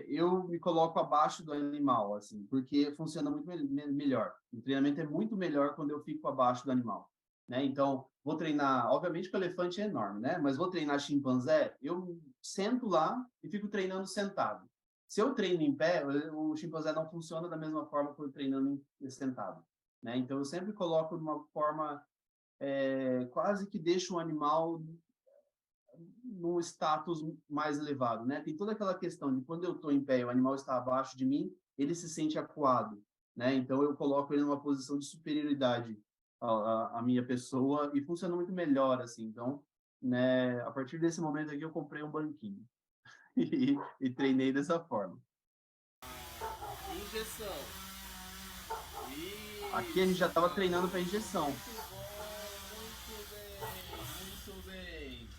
eu me coloco abaixo do animal, assim, porque funciona muito melhor. O treinamento é muito melhor quando eu fico abaixo do animal, né? Então, vou treinar, obviamente que o elefante é enorme, né? Mas vou treinar chimpanzé, eu sento lá e fico treinando sentado. Se eu treino em pé, o chimpanzé não funciona da mesma forma que eu treinando sentado, né? Então, eu sempre coloco de uma forma quase que deixo o animal num status mais elevado, né? Tem toda aquela questão de quando eu estou em pé e o animal está abaixo de mim, ele se sente acuado, né? Então eu coloco ele numa posição de superioridade à minha pessoa e funciona muito melhor assim. Então, né? A partir desse momento aqui eu comprei um banquinho e treinei dessa forma. Injeção. Aqui a gente já estava treinando para injeção. Muito bem.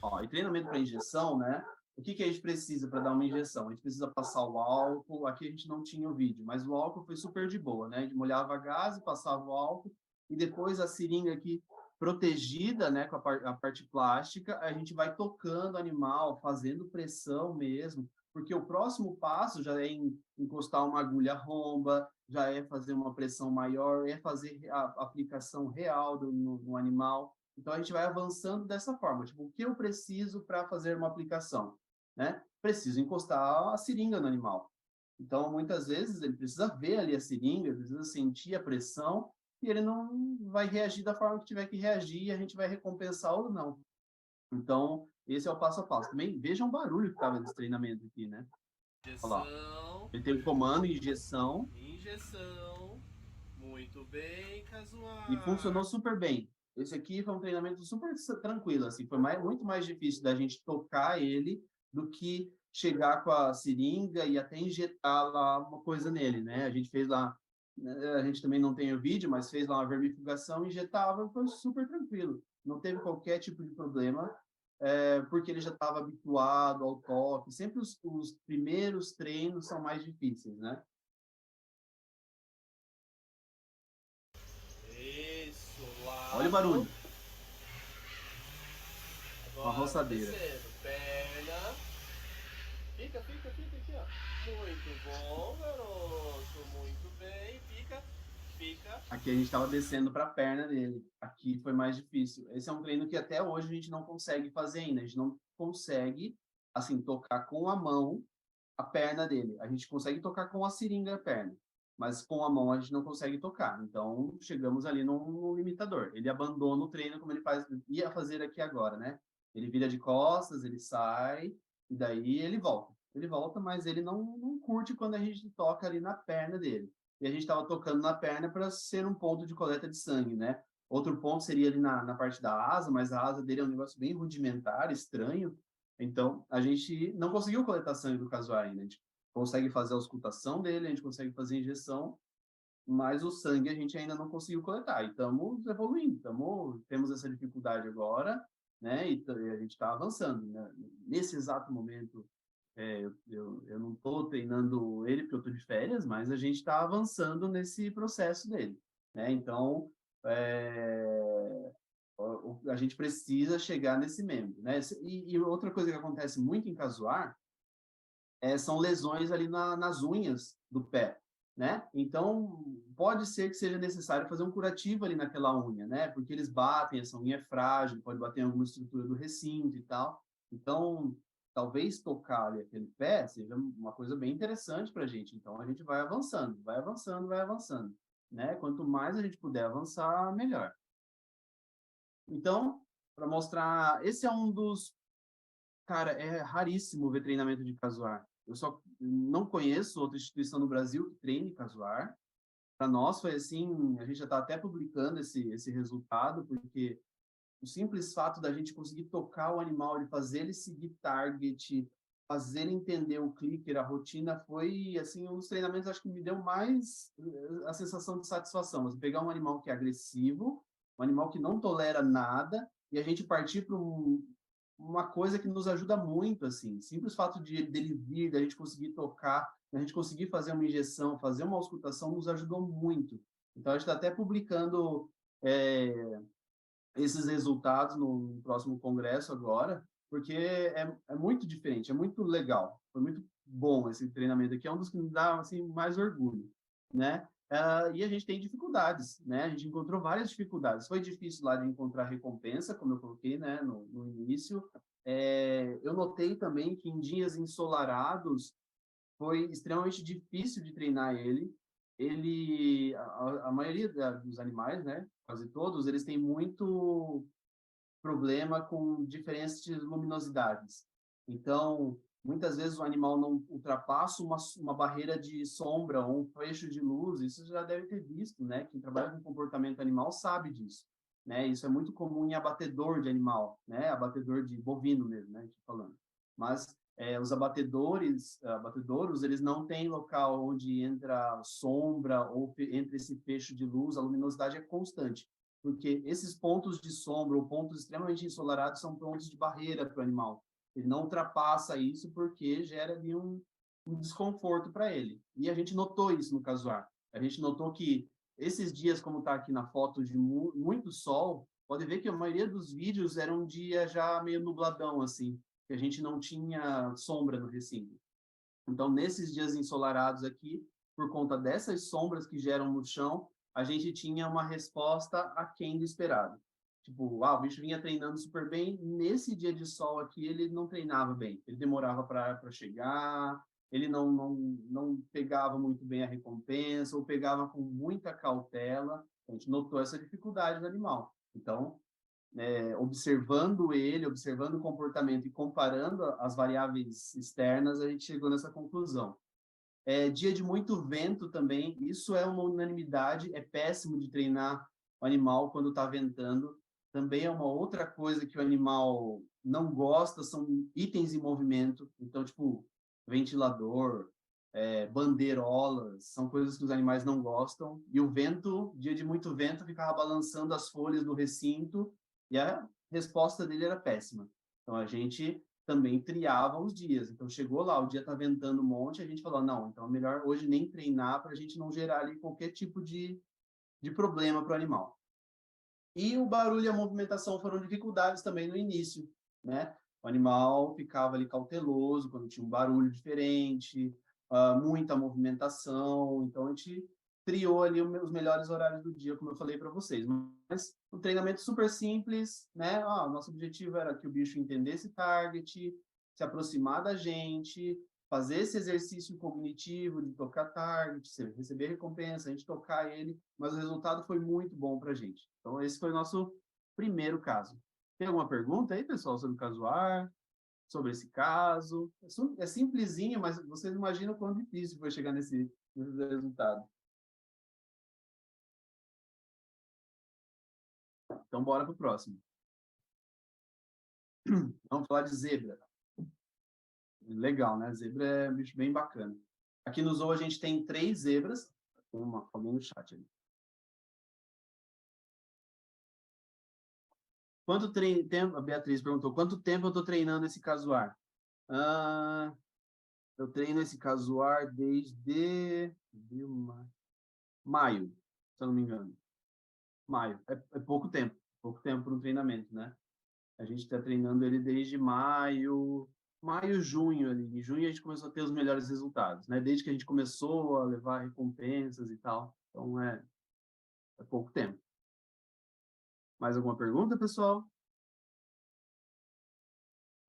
Ó, e treinamento para injeção, né? O que a gente precisa para dar uma injeção? A gente precisa passar o álcool. Aqui a gente não tinha o vídeo, mas o álcool foi super de boa, né? A gente molhava a gase, passava o álcool e depois a seringa aqui protegida, né, com a parte plástica, a gente vai tocando o animal, fazendo pressão mesmo, porque o próximo passo já é encostar uma agulha romba, já é fazer uma pressão maior, é fazer a aplicação real no animal. Então, a gente vai avançando dessa forma. Tipo, o que eu preciso para fazer uma aplicação? Né? Preciso encostar a seringa no animal. Então, muitas vezes, ele precisa ver ali a seringa, precisa sentir a pressão, e ele não vai reagir da forma que tiver que reagir, e a gente vai recompensar ou não. Então, esse é o passo a passo. Também vejam o barulho que estava nesse treinamento aqui, né? Olha lá. Ele tem o comando, injeção. Injeção. Muito bem, Casuar. E funcionou super bem. Esse aqui foi um treinamento super tranquilo, assim, foi muito mais difícil da gente tocar ele do que chegar com a seringa e até injetar lá uma coisa nele, né? A gente fez lá, a gente também não tem o vídeo, mas fez lá uma vermifugação, injetava, foi super tranquilo. Não teve qualquer tipo de problema, porque ele já estava habituado ao toque. Sempre os primeiros treinos são mais difíceis, né? Olha o barulho. Agora, uma roçadeira. Perna. Fica aqui, ó. Muito bom, garoto. Muito bem. Fica. Aqui a gente estava descendo para a perna dele. Aqui foi mais difícil. Esse é um treino que até hoje a gente não consegue fazer ainda. A gente não consegue, assim, tocar com a mão a perna dele. A gente consegue tocar com a seringa a perna, mas com a mão a gente não consegue tocar. Então, chegamos ali num limitador. Ele abandona o treino como ele ia fazer aqui agora, né? Ele vira de costas, ele sai, e daí ele volta. Ele volta, mas ele não curte quando a gente toca ali na perna dele. E a gente estava tocando na perna para ser um ponto de coleta de sangue, né? Outro ponto seria ali na parte da asa, mas a asa dele é um negócio bem rudimentar, estranho. Então, a gente não conseguiu coletar sangue do Casuar ainda. A gente consegue fazer a auscultação dele, a gente consegue fazer a injeção, mas o sangue a gente ainda não conseguiu coletar. E estamos evoluindo, temos essa dificuldade agora, né? E a gente está avançando. Né? Nesse exato momento, eu não estou treinando ele porque eu estou de férias, mas a gente está avançando nesse processo dele. Né? Então, a gente precisa chegar nesse membro. Né? E outra coisa que acontece muito em Casuar são lesões ali nas unhas do pé. Né? Então, pode ser que seja necessário fazer um curativo ali naquela unha, né? Porque eles batem, essa unha é frágil, pode bater em alguma estrutura do recinto e tal. Então, talvez tocar ali aquele pé seja uma coisa bem interessante para a gente. Então, a gente vai avançando, vai avançando, vai avançando, né? Quanto mais a gente puder avançar, melhor. Então, para mostrar, esse é um dos... Cara, é raríssimo ver treinamento de casuar. Eu só não conheço outra instituição no Brasil que treine casuar. Para nós foi assim, a gente já está até publicando esse resultado, porque o simples fato da gente conseguir tocar o animal, ele fazer ele seguir target, fazer ele entender o clicker, a rotina, foi assim um dos treinamentos, acho que me deu mais a sensação de satisfação. Você pegar um animal que é agressivo, um animal que não tolera nada, e a gente partir para uma coisa que nos ajuda muito, assim, simples fato de dele vir, da gente conseguir tocar, da gente conseguir fazer uma injeção, fazer uma auscultação, nos ajudou muito. Então, a gente está até publicando esses resultados no próximo congresso agora, porque é muito diferente, é muito legal, foi muito bom esse treinamento aqui, é um dos que me dá assim, mais orgulho, né? E a gente tem dificuldades, né? A gente encontrou várias dificuldades. Foi difícil lá de encontrar recompensa, como eu coloquei, né, no início. Eu notei também que em dias ensolarados foi extremamente difícil de treinar ele. A maioria dos animais, né, quase todos, eles têm muito problema com diferenças de luminosidades. Então, muitas vezes o animal não ultrapassa uma barreira de sombra ou um feixe de luz. Isso já deve ter visto, né? Quem trabalha com comportamento animal sabe disso, né? Isso é muito comum em abatedor de animal, né? Abatedor de bovino mesmo, né? Falando. Mas os abatedouros, eles não têm local onde entra sombra ou entre esse feixe de luz, a luminosidade é constante, porque esses pontos de sombra ou pontos extremamente ensolarados são pontos de barreira para o animal. Ele não ultrapassa isso porque gera ali um desconforto para ele. E a gente notou isso no casuar. A gente notou que esses dias, como está aqui na foto de muito sol, pode ver que a maioria dos vídeos era um dia já meio nubladão, assim, que a gente não tinha sombra no recinto. Então, nesses dias ensolarados aqui, por conta dessas sombras que geram no chão, a gente tinha uma resposta aquém do esperado. Tipo, o bicho vinha treinando super bem, nesse dia de sol aqui ele não treinava bem, ele demorava para chegar, ele não pegava muito bem a recompensa, ou pegava com muita cautela. A gente notou essa dificuldade do animal. Então, observando ele, observando o comportamento e comparando as variáveis externas, a gente chegou nessa conclusão. Dia de muito vento também, isso é uma unanimidade, é péssimo de treinar o animal quando está ventando. Também é uma outra coisa que o animal não gosta, são itens em movimento. Então, tipo, ventilador, bandeirolas, são coisas que os animais não gostam. E o vento, dia de muito vento, ficava balançando as folhas do recinto e a resposta dele era péssima. Então, a gente também triava os dias. Então, chegou lá, o dia está ventando um monte, a gente falou, não, então é melhor hoje nem treinar para a gente não gerar ali qualquer tipo de problema para o animal. E o barulho e a movimentação foram dificuldades também no início, né? O animal ficava ali cauteloso quando tinha um barulho diferente, muita movimentação, então a gente criou ali os melhores horários do dia, como eu falei para vocês. Mas um treinamento super simples, né? Nosso objetivo era que o bicho entendesse target, se aproximar da gente, fazer esse exercício cognitivo de tocar target, receber recompensa, a gente tocar ele, mas o resultado foi muito bom para a gente. Então, esse foi o nosso primeiro caso. Tem alguma pergunta aí, pessoal, sobre o casuar, sobre esse caso? É simplesinho, mas vocês imaginam quão difícil foi chegar nesse resultado. Então, bora para o próximo. Vamos falar de zebra. Legal, né? Zebra é um bicho bem bacana. Aqui no zoo a gente tem 3 zebras. Alguém no chat ali. Quanto tempo, a Beatriz perguntou, quanto tempo eu estou treinando esse casuar? Eu treino esse casuar desde maio, se eu não me engano. Maio. É pouco tempo para um treinamento, né? A gente está treinando ele desde maio, junho ali. Em junho a gente começou a ter os melhores resultados, né? Desde que a gente começou a levar recompensas e tal. Então, é pouco tempo. Mais alguma pergunta, pessoal?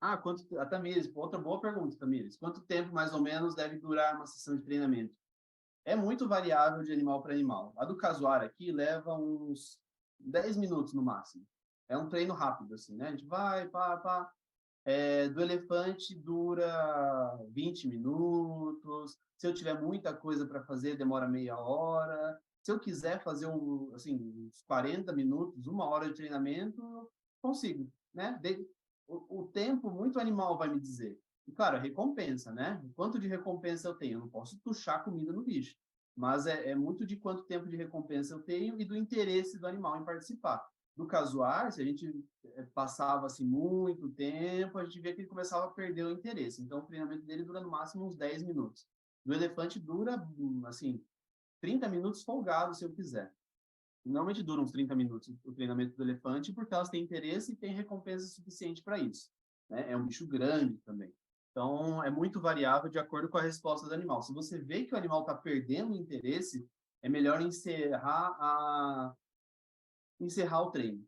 A Tamires, outra boa pergunta, Tamires. Quanto tempo, mais ou menos, deve durar uma sessão de treinamento? É muito variável de animal para animal. A do casuar aqui leva uns 10 minutos no máximo. É um treino rápido, assim, né? A gente vai, pá, pá. Do elefante dura 20 minutos. Se eu tiver muita coisa para fazer, demora meia hora. Se eu quiser fazer assim, uns 40 minutos, uma hora de treinamento, consigo, né? O tempo, muito animal vai me dizer. E, claro, a recompensa, né? O quanto de recompensa eu tenho? Eu não posso tuchar comida no bicho. Mas é muito de quanto tempo de recompensa eu tenho e do interesse do animal em participar. No casuar, se a gente passava assim muito tempo, a gente via que ele começava a perder o interesse. Então, o treinamento dele dura no máximo uns 10 minutos. Do elefante dura, assim, 30 minutos folgado, se eu quiser. Normalmente dura uns 30 minutos o treinamento do elefante, porque elas têm interesse e têm recompensa suficiente para isso, né? É um bicho grande também. Então, é muito variável de acordo com a resposta do animal. Se você vê que o animal está perdendo o interesse, é melhor encerrar o treino.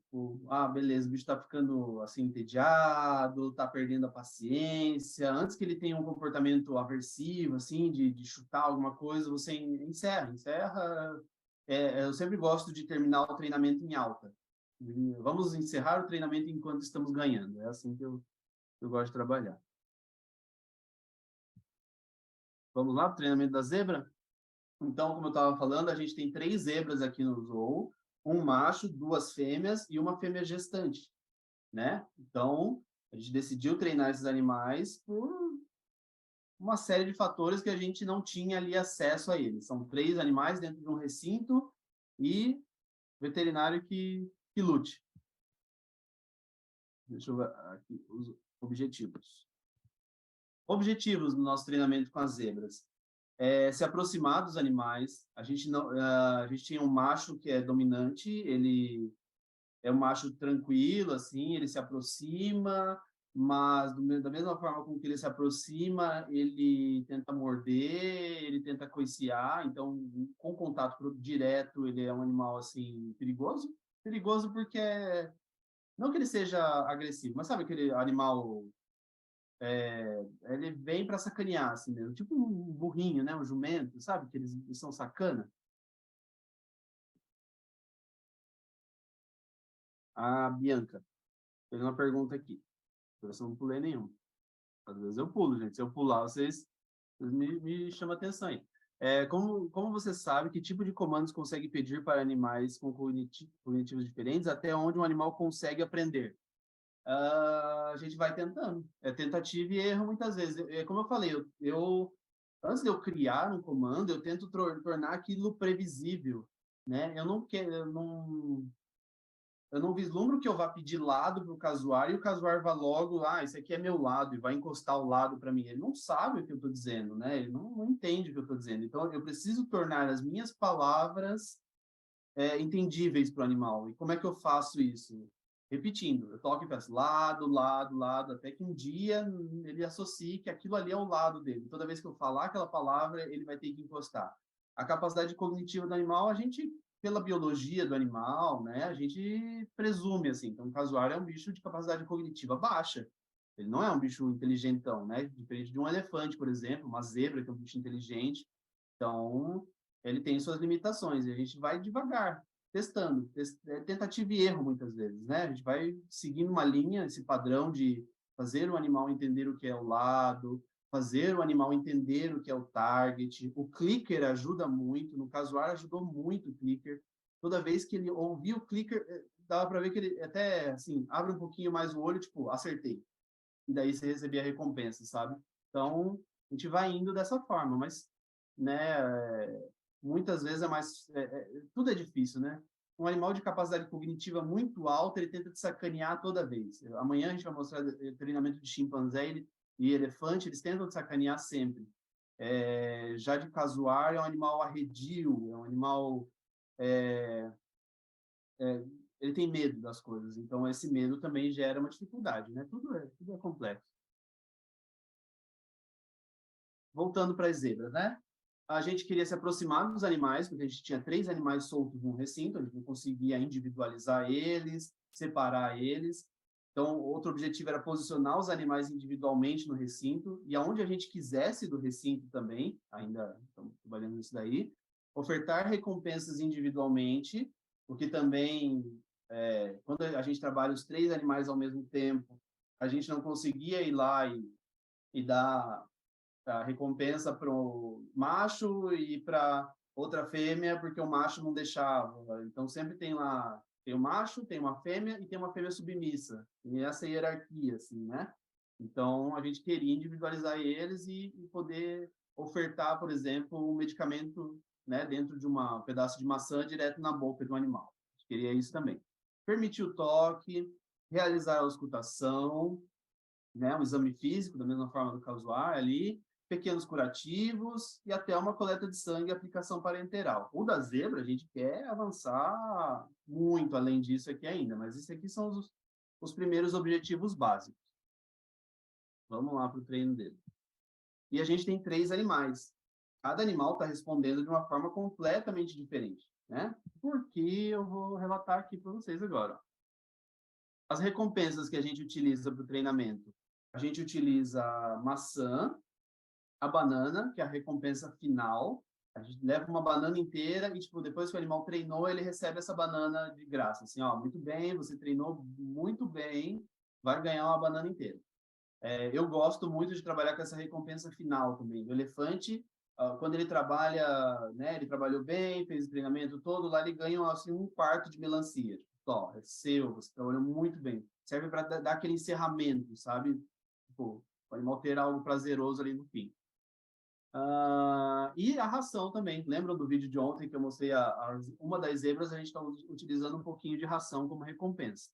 Beleza, o bicho está ficando assim entediado, está perdendo a paciência. Antes que ele tenha um comportamento aversivo, assim, de chutar alguma coisa, você encerra. Eu sempre gosto de terminar o treinamento em alta. Vamos encerrar o treinamento enquanto estamos ganhando. É assim que eu gosto de trabalhar. Vamos lá para o treinamento da zebra? Então, como eu estava falando, a gente tem 3 zebras aqui no zoo, um macho, 2 fêmeas e uma fêmea gestante, né? Então, a gente decidiu treinar esses animais por uma série de fatores que a gente não tinha ali acesso a eles. São 3 animais dentro de um recinto e veterinário que lute. Deixa eu ver aqui os objetivos. Objetivos do nosso treinamento com as zebras. Se aproximar dos animais. A gente tinha um macho que é dominante, ele é um macho tranquilo, assim, ele se aproxima, mas da mesma forma com que ele se aproxima, ele tenta morder, ele tenta coiciar, então, com contato direto, ele é um animal, assim, perigoso. Perigoso porque, não que ele seja agressivo, mas sabe aquele animal ele vem para sacanear, assim mesmo. Tipo um burrinho, né? Um jumento, sabe? Que eles são sacana. A Bianca fez uma pergunta aqui. Eu não pulei nenhum. Às vezes eu pulo, gente. Se eu pular, vocês me chamam atenção aí. Como você sabe que tipo de comandos consegue pedir para animais com cognitivos diferentes até onde um animal consegue aprender? A gente vai tentando. É tentativa e erro muitas vezes. Como eu falei, antes de eu criar um comando, eu tento tornar aquilo previsível, né? Eu não vislumbro que eu vá pedir lado para o casuar e o casuar vá logo, esse aqui é meu lado, e vai encostar o lado para mim. Ele não sabe o que eu estou dizendo, né? Ele não entende o que eu estou dizendo. Então, eu preciso tornar as minhas palavras entendíveis para o animal. E como é que eu faço isso? Repetindo, eu toco e peço lado, lado, lado, até que um dia ele associe que aquilo ali é o lado dele. Toda vez que eu falar aquela palavra, ele vai ter que encostar. A capacidade cognitiva do animal, a gente, pela biologia do animal, né, a gente presume, assim. Então, o casuário é um bicho de capacidade cognitiva baixa. Ele não é um bicho inteligentão, né? Diferente de um elefante, por exemplo, uma zebra, que é um bicho inteligente. Então, ele tem suas limitações e a gente vai devagar, testando, tentativa e erro muitas vezes, né? A gente vai seguindo uma linha, esse padrão de fazer o animal entender o que é o lado, fazer o animal entender o que é o target. O clicker ajuda muito, no casuar ajudou muito o clicker. Toda vez que ele ouvia o clicker, dava para ver que ele até, assim, abre um pouquinho mais o olho, tipo, acertei. E daí você recebia a recompensa, sabe? Então, a gente vai indo dessa forma, mas, né, muitas vezes tudo é difícil, né? Um animal de capacidade cognitiva muito alta, ele tenta te sacanear toda vez. Amanhã a gente vai mostrar treinamento de chimpanzé e elefante, eles tentam te sacanear sempre. Já de casuar, é um animal arredio, é um animal... ele tem medo das coisas, então esse medo também gera uma dificuldade, né? Tudo é complexo. Voltando para as zebras, né? A gente queria se aproximar dos animais, porque a gente tinha 3 animais soltos no recinto, a gente não conseguia individualizar eles, separar eles. Então, outro objetivo era posicionar os animais individualmente no recinto, e aonde a gente quisesse do recinto também, ainda estamos trabalhando nisso daí, ofertar recompensas individualmente, porque também, quando a gente trabalha os 3 animais ao mesmo tempo, a gente não conseguia ir lá e dar a recompensa para o macho e para outra fêmea, porque o macho não deixava. Então, sempre tem lá, tem o macho, tem uma fêmea e tem uma fêmea submissa. E essa hierarquia, assim, né? Então, a gente queria individualizar eles e poder ofertar, por exemplo, um medicamento, né, dentro de um pedaço de maçã direto na boca do animal. A gente queria isso também. Permitir o toque, realizar a auscultação, né, um exame físico, da mesma forma do casuar ali, pequenos curativos e até uma coleta de sangue e aplicação parenteral. O da zebra, a gente quer avançar muito além disso aqui ainda, mas isso aqui são os primeiros objetivos básicos. Vamos lá para o treino dele. E a gente tem 3 animais. Cada animal está respondendo de uma forma completamente diferente, né? Porque eu vou relatar aqui para vocês agora. As recompensas que a gente utiliza para o treinamento. A gente utiliza maçã, a banana, que é a recompensa final. A gente leva uma banana inteira e, tipo, depois que o animal treinou, ele recebe essa banana de graça. Assim, ó, muito bem, você treinou muito bem, vai ganhar uma banana inteira. Eu gosto muito de trabalhar com essa recompensa final também. O elefante, quando ele trabalha, né, ele trabalhou bem, fez o treinamento todo, lá ele ganha, assim, 1/4 de melancia. Ó, é seu, você trabalhou muito bem. Serve para dar aquele encerramento, sabe? Tipo, o animal ter algo prazeroso ali no fim. E a ração também. Lembram do vídeo de ontem que eu mostrei uma das zebras, a gente está utilizando um pouquinho de ração como recompensa.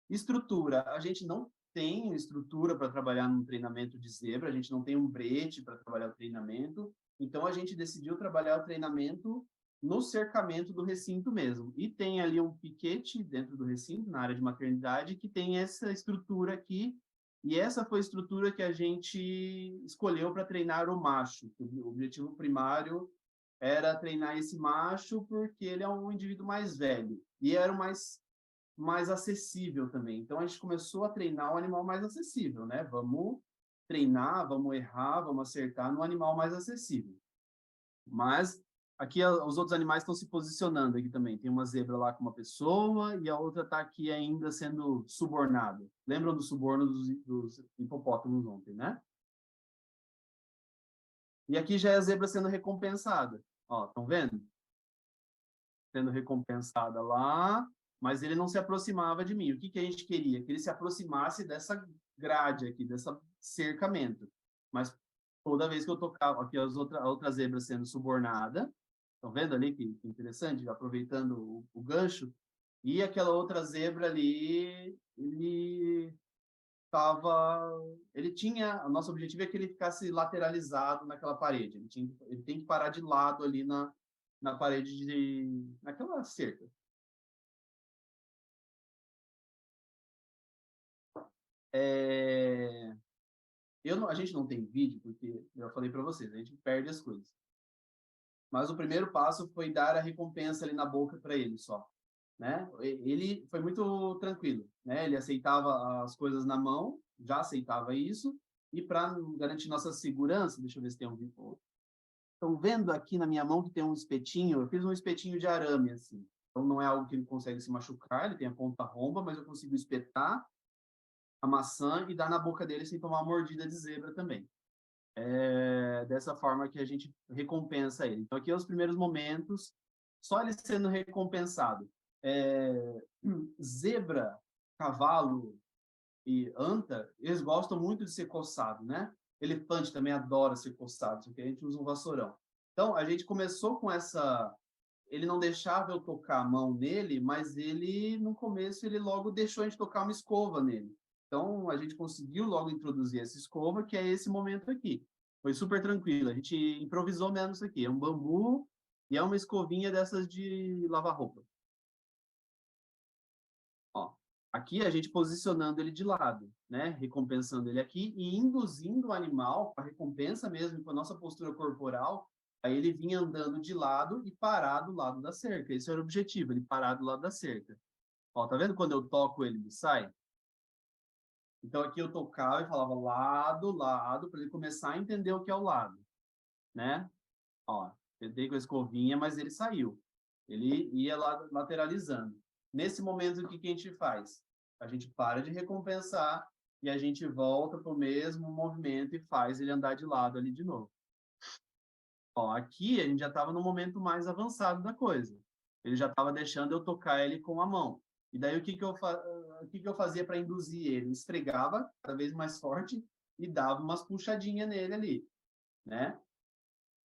Estrutura. A gente não tem estrutura para trabalhar num treinamento de zebra, a gente não tem um brete para trabalhar o treinamento, então a gente decidiu trabalhar o treinamento no cercamento do recinto mesmo. E tem ali um piquete dentro do recinto, na área de maternidade, que tem essa estrutura aqui, e essa foi a estrutura que a gente escolheu para treinar o macho. O objetivo primário era treinar esse macho porque ele é um indivíduo mais velho, e era o mais acessível também. Então, a gente começou a treinar um animal mais acessível, né? Vamos treinar, vamos errar, vamos acertar no animal mais acessível. Mas aqui os outros animais estão se posicionando aqui também. Tem uma zebra lá com uma pessoa e a outra está aqui ainda sendo subornada. Lembram do suborno dos hipopótamos ontem, né? E aqui já é a zebra sendo recompensada. Ó, estão vendo? Sendo recompensada lá, mas ele não se aproximava de mim. O que a gente queria? Que ele se aproximasse dessa grade aqui, desse cercamento. Mas toda vez que eu tocava, aqui a outra zebra sendo subornada, estão vendo ali que interessante? Aproveitando o gancho, e aquela outra zebra ali, o nosso objetivo é que ele ficasse lateralizado naquela parede. Ele tem que parar de lado ali na parede, naquela cerca. A gente não tem vídeo, porque eu falei para vocês, a gente perde as coisas. Mas o primeiro passo foi dar a recompensa ali na boca para ele só, né? Ele foi muito tranquilo, né? Ele aceitava as coisas na mão, já aceitava isso, e para garantir nossa segurança, deixa eu ver se tem um vídeo. Estão vendo aqui na minha mão que tem um espetinho? Eu fiz um espetinho de arame, assim. Então, não é algo que ele consegue se machucar, ele tem a ponta romba, mas eu consigo espetar a maçã e dar na boca dele sem tomar uma mordida de zebra também. Dessa forma que a gente recompensa ele. Então, aqui é os primeiros momentos, só ele sendo recompensado. Zebra, cavalo e anta, eles gostam muito de ser coçado, né? Elefante também adora ser coçado, porque a gente usa um vassourão. Então, a gente começou com essa... Ele não deixava eu tocar a mão nele, mas ele, no começo, ele logo deixou a gente tocar uma escova nele. Então, a gente conseguiu logo introduzir essa escova, que é esse momento aqui. Foi super tranquilo, a gente improvisou mesmo isso aqui. É um bambu e é uma escovinha dessas de lavar roupa. Ó, Aqui a gente posicionando ele de lado, né? Recompensando ele aqui e induzindo o animal, a recompensa mesmo, com a nossa postura corporal, aí ele vinha andando de lado e parar do lado da cerca. Esse era o objetivo, ele parar do lado da cerca. Ó, tá vendo quando eu toco ele sai? Então aqui eu tocava e falava lado, lado, para ele começar a entender o que é o lado, né? Ó, tentei com a escovinha, mas ele saiu. Ele ia lateralizando. Nesse momento, o que a gente faz? A gente para de recompensar e a gente volta para o mesmo movimento e faz ele andar de lado ali de novo. Ó, aqui a gente já estava no momento mais avançado da coisa. Ele já estava deixando eu tocar ele com a mão. E daí o que eu fazia para induzir ele? Esfregava cada vez mais forte e dava umas puxadinhas nele ali, né?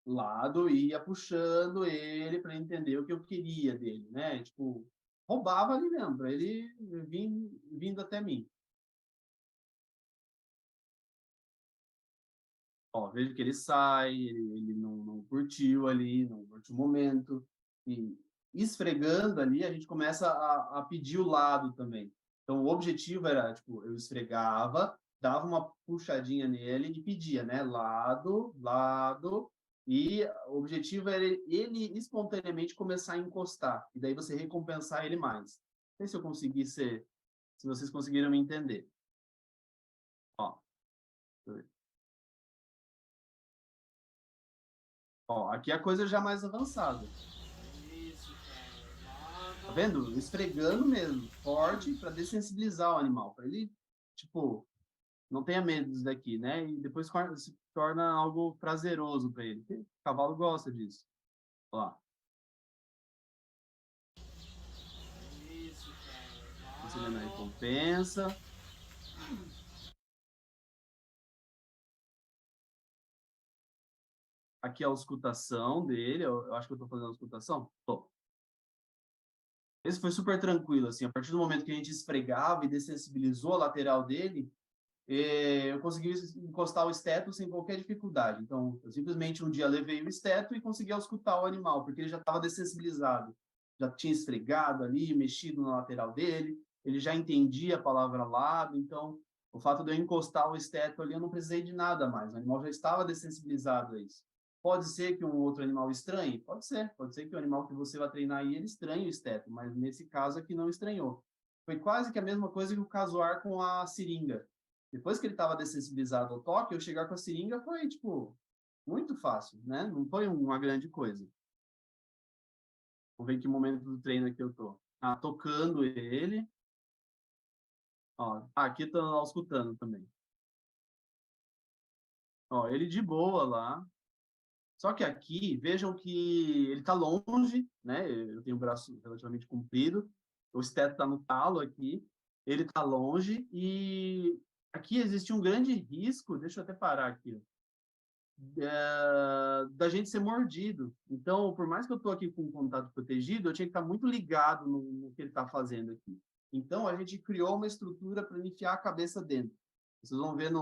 Lado ia puxando ele para entender o que eu queria dele, né? Tipo, roubava ali mesmo, para ele vindo até mim. Ó, vejo que ele sai, ele não curtiu ali, não curtiu o momento. E esfregando ali, a gente começa a pedir o lado também. Então, o objetivo era, tipo, eu esfregava, dava uma puxadinha nele e pedia, né? Lado, lado. E o objetivo era ele espontaneamente começar a encostar. E daí você recompensar ele mais. Não sei se eu consegui ser, se vocês conseguiram me entender. Ó, ó, aqui a coisa já mais avançada. Isso, cara. Tá Lado. vendo? Esfregando mesmo, forte, para dessensibilizar o animal, para ele, tipo, não tenha medo disso daqui, né? E depois se torna algo prazeroso para ele. O cavalo gosta disso. Ó lá, Isso, cara. concedendo a Lado. recompensa. Aqui é a auscultação dele. Eu acho que eu tô fazendo a auscultação. Tô. Esse foi super tranquilo, assim. A partir do momento que a gente esfregava e dessensibilizou a lateral dele, eu consegui encostar o esteto sem qualquer dificuldade. Então, eu simplesmente um dia levei o esteto e consegui auscultar o animal, porque ele já estava dessensibilizado. Já tinha esfregado ali, mexido na lateral dele, ele já entendia a palavra lado, então o fato de eu encostar o esteto ali, eu não precisei de nada mais, o animal já estava dessensibilizado a isso. Pode ser que um outro animal estranhe? Pode ser que o animal que você vai treinar aí, ele estranhe o esteto, mas nesse caso aqui não estranhou. Foi quase que a mesma coisa que o casuar com a seringa. Depois que ele estava dessensibilizado ao toque, eu chegar com a seringa foi, tipo, muito fácil, né? Não foi uma grande coisa. Vamos ver em que momento do treino aqui eu tô. Ah, tocando ele. Ó, aqui tô escutando também. Ó, ele de boa lá. Só que aqui, vejam que ele tá longe, né? Eu tenho o braço relativamente comprido. O esteto tá no talo aqui. Ele tá longe e aqui existe um grande risco. Deixa eu até parar aqui. Da gente ser mordido. Então, por mais que eu estou aqui com um contato protegido, eu tinha que estar muito ligado no que ele está fazendo aqui. Então, a gente criou uma estrutura para enfiar a cabeça dentro. Vocês vão ver,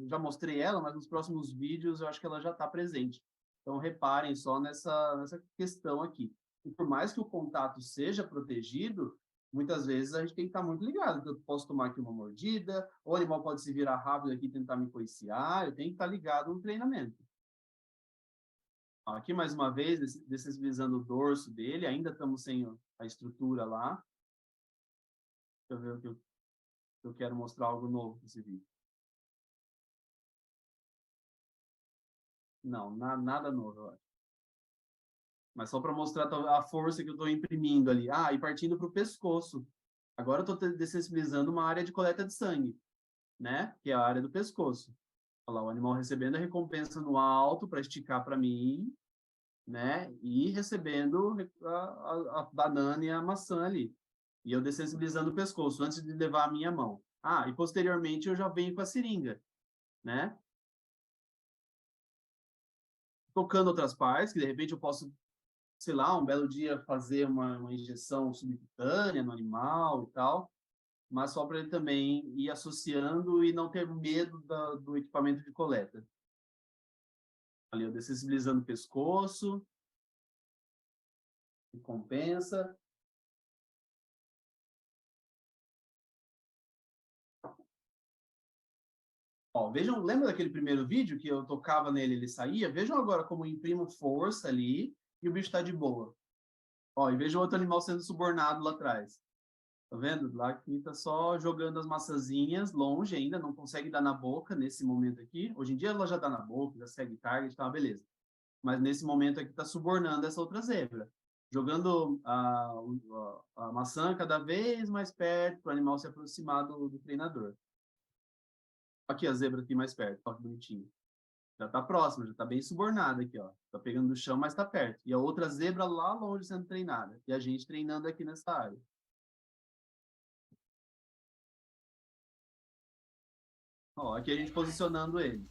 já mostrei ela, mas nos próximos vídeos eu acho que ela já está presente. Então, reparem só nessa questão aqui. E por mais que o contato seja protegido, muitas vezes a gente tem que estar muito ligado. Eu posso tomar aqui uma mordida, ou o animal pode se virar rápido aqui e tentar me coiciar, eu tenho que estar ligado no treinamento. Aqui, mais uma vez, dessensibilizando o dorso dele, ainda estamos sem a estrutura lá. Deixa eu ver o que eu quero mostrar algo novo nesse vídeo. Não, nada novo, eu acho. Mas só para mostrar a força que eu estou imprimindo ali. Ah, e partindo para o pescoço. Agora eu estou dessensibilizando uma área de coleta de sangue, né? Que é a área do pescoço. Olha lá, o animal recebendo a recompensa no alto para esticar para mim, né? E recebendo a banana e a maçã ali. E eu dessensibilizando o pescoço antes de levar a minha mão. Ah, e posteriormente eu já venho com a seringa, né? Tocando outras partes, que de repente eu posso, sei lá, um belo dia fazer uma injeção subcutânea no animal e tal, mas só para ele também ir associando e não ter medo do equipamento de coleta. Ali, eu dessensibilizando o pescoço, recompensa. Ó, vejam, lembra daquele primeiro vídeo que eu tocava nele e ele saía? Vejam agora como eu imprimo força ali e o bicho está de boa. Ó, e vejam outro animal sendo subornado lá atrás. Tá vendo? Lá aqui tá só jogando as maçãzinhas longe ainda, não consegue dar na boca nesse momento aqui. Hoje em dia ela já dá na boca, já segue target, tá uma beleza. Mas nesse momento aqui tá subornando essa outra zebra. Jogando a maçã cada vez mais perto para o animal se aproximar do treinador. Aqui a zebra aqui mais perto, ó que bonitinho. Já tá próximo, já tá bem subornada aqui, ó. Tá pegando no chão, mas tá perto. E a outra zebra lá longe sendo treinada. E a gente treinando aqui nessa área. Ó, aqui a gente posicionando ele.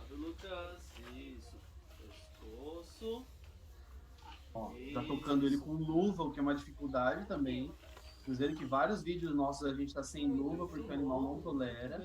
Lucas, isso. Pescoço. Ó, tá tocando ele com luva, o que é uma dificuldade também. Vocês verem que vários vídeos nossos a gente tá sem luva porque o animal não tolera.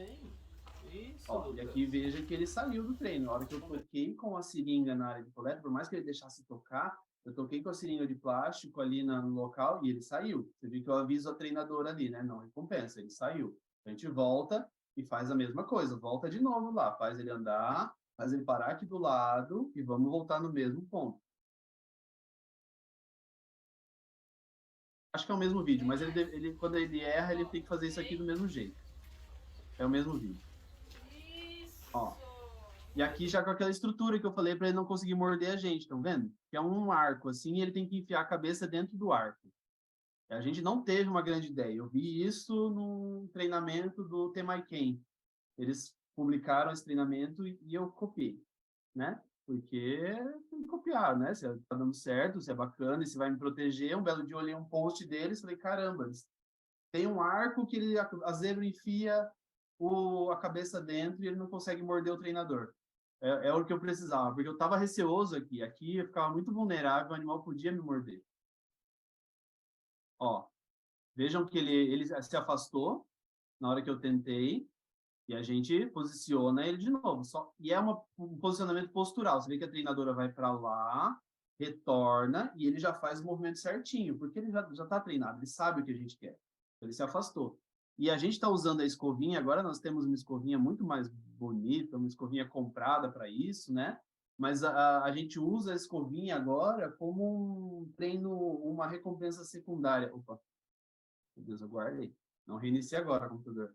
Isso, ó, e aqui veja que ele saiu do treino. Na hora que eu toquei com a seringa na área de coleta, por mais que ele deixasse tocar, eu toquei com a seringa de plástico ali no local e ele saiu. Você viu que eu aviso a treinadora ali, né? Não recompensa, ele saiu. A gente volta e faz a mesma coisa. Volta de novo lá, faz ele andar, faz ele parar aqui do lado e vamos voltar no mesmo ponto. Acho que é o mesmo vídeo, mas quando ele erra, ele tem que fazer isso aqui do mesmo jeito. É o mesmo vídeo. Ó. E aqui já com aquela estrutura que eu falei para ele não conseguir morder a gente, estão vendo? Que é um arco assim, e ele tem que enfiar a cabeça dentro do arco. E a gente não teve uma grande ideia. Eu vi isso no treinamento do Temaiken. Eles publicaram esse treinamento e eu copiei, né? Porque tem que copiar, né? Se tá dando certo, se é bacana, e se vai me proteger. Um belo dia eu olhei um post deles e falei, caramba, eles tem um arco que a zebra enfia a cabeça dentro e ele não consegue morder o treinador. É o que eu precisava, porque eu estava receoso aqui. Aqui eu ficava muito vulnerável, o animal podia me morder. Ó, vejam que ele se afastou na hora que eu tentei e a gente posiciona ele de novo. E é um posicionamento postural. Você vê que a treinadora vai para lá, retorna e ele já faz o movimento certinho, porque ele já está treinado, ele sabe o que a gente quer. Ele se afastou. E a gente está usando a escovinha, agora nós temos uma escovinha muito mais bonita, uma escovinha comprada para isso, né? Mas a gente usa a escovinha agora como um treino, uma recompensa secundária. Opa, meu Deus, eu guardei. Não reinicie agora, computador.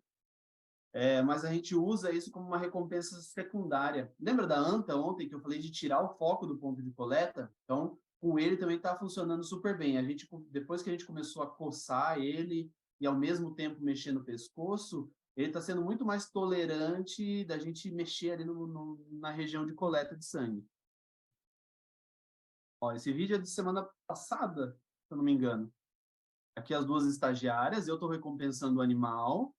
Mas a gente usa isso como uma recompensa secundária. Lembra da anta ontem que eu falei de tirar o foco do ponto de coleta? Então, com ele também está funcionando super bem. Depois que a gente começou a coçar ele e ao mesmo tempo mexer no pescoço, ele está sendo muito mais tolerante da gente mexer ali na região de coleta de sangue. Ó, esse vídeo é de semana passada, se eu não me engano. Aqui as duas estagiárias, eu estou recompensando o animal,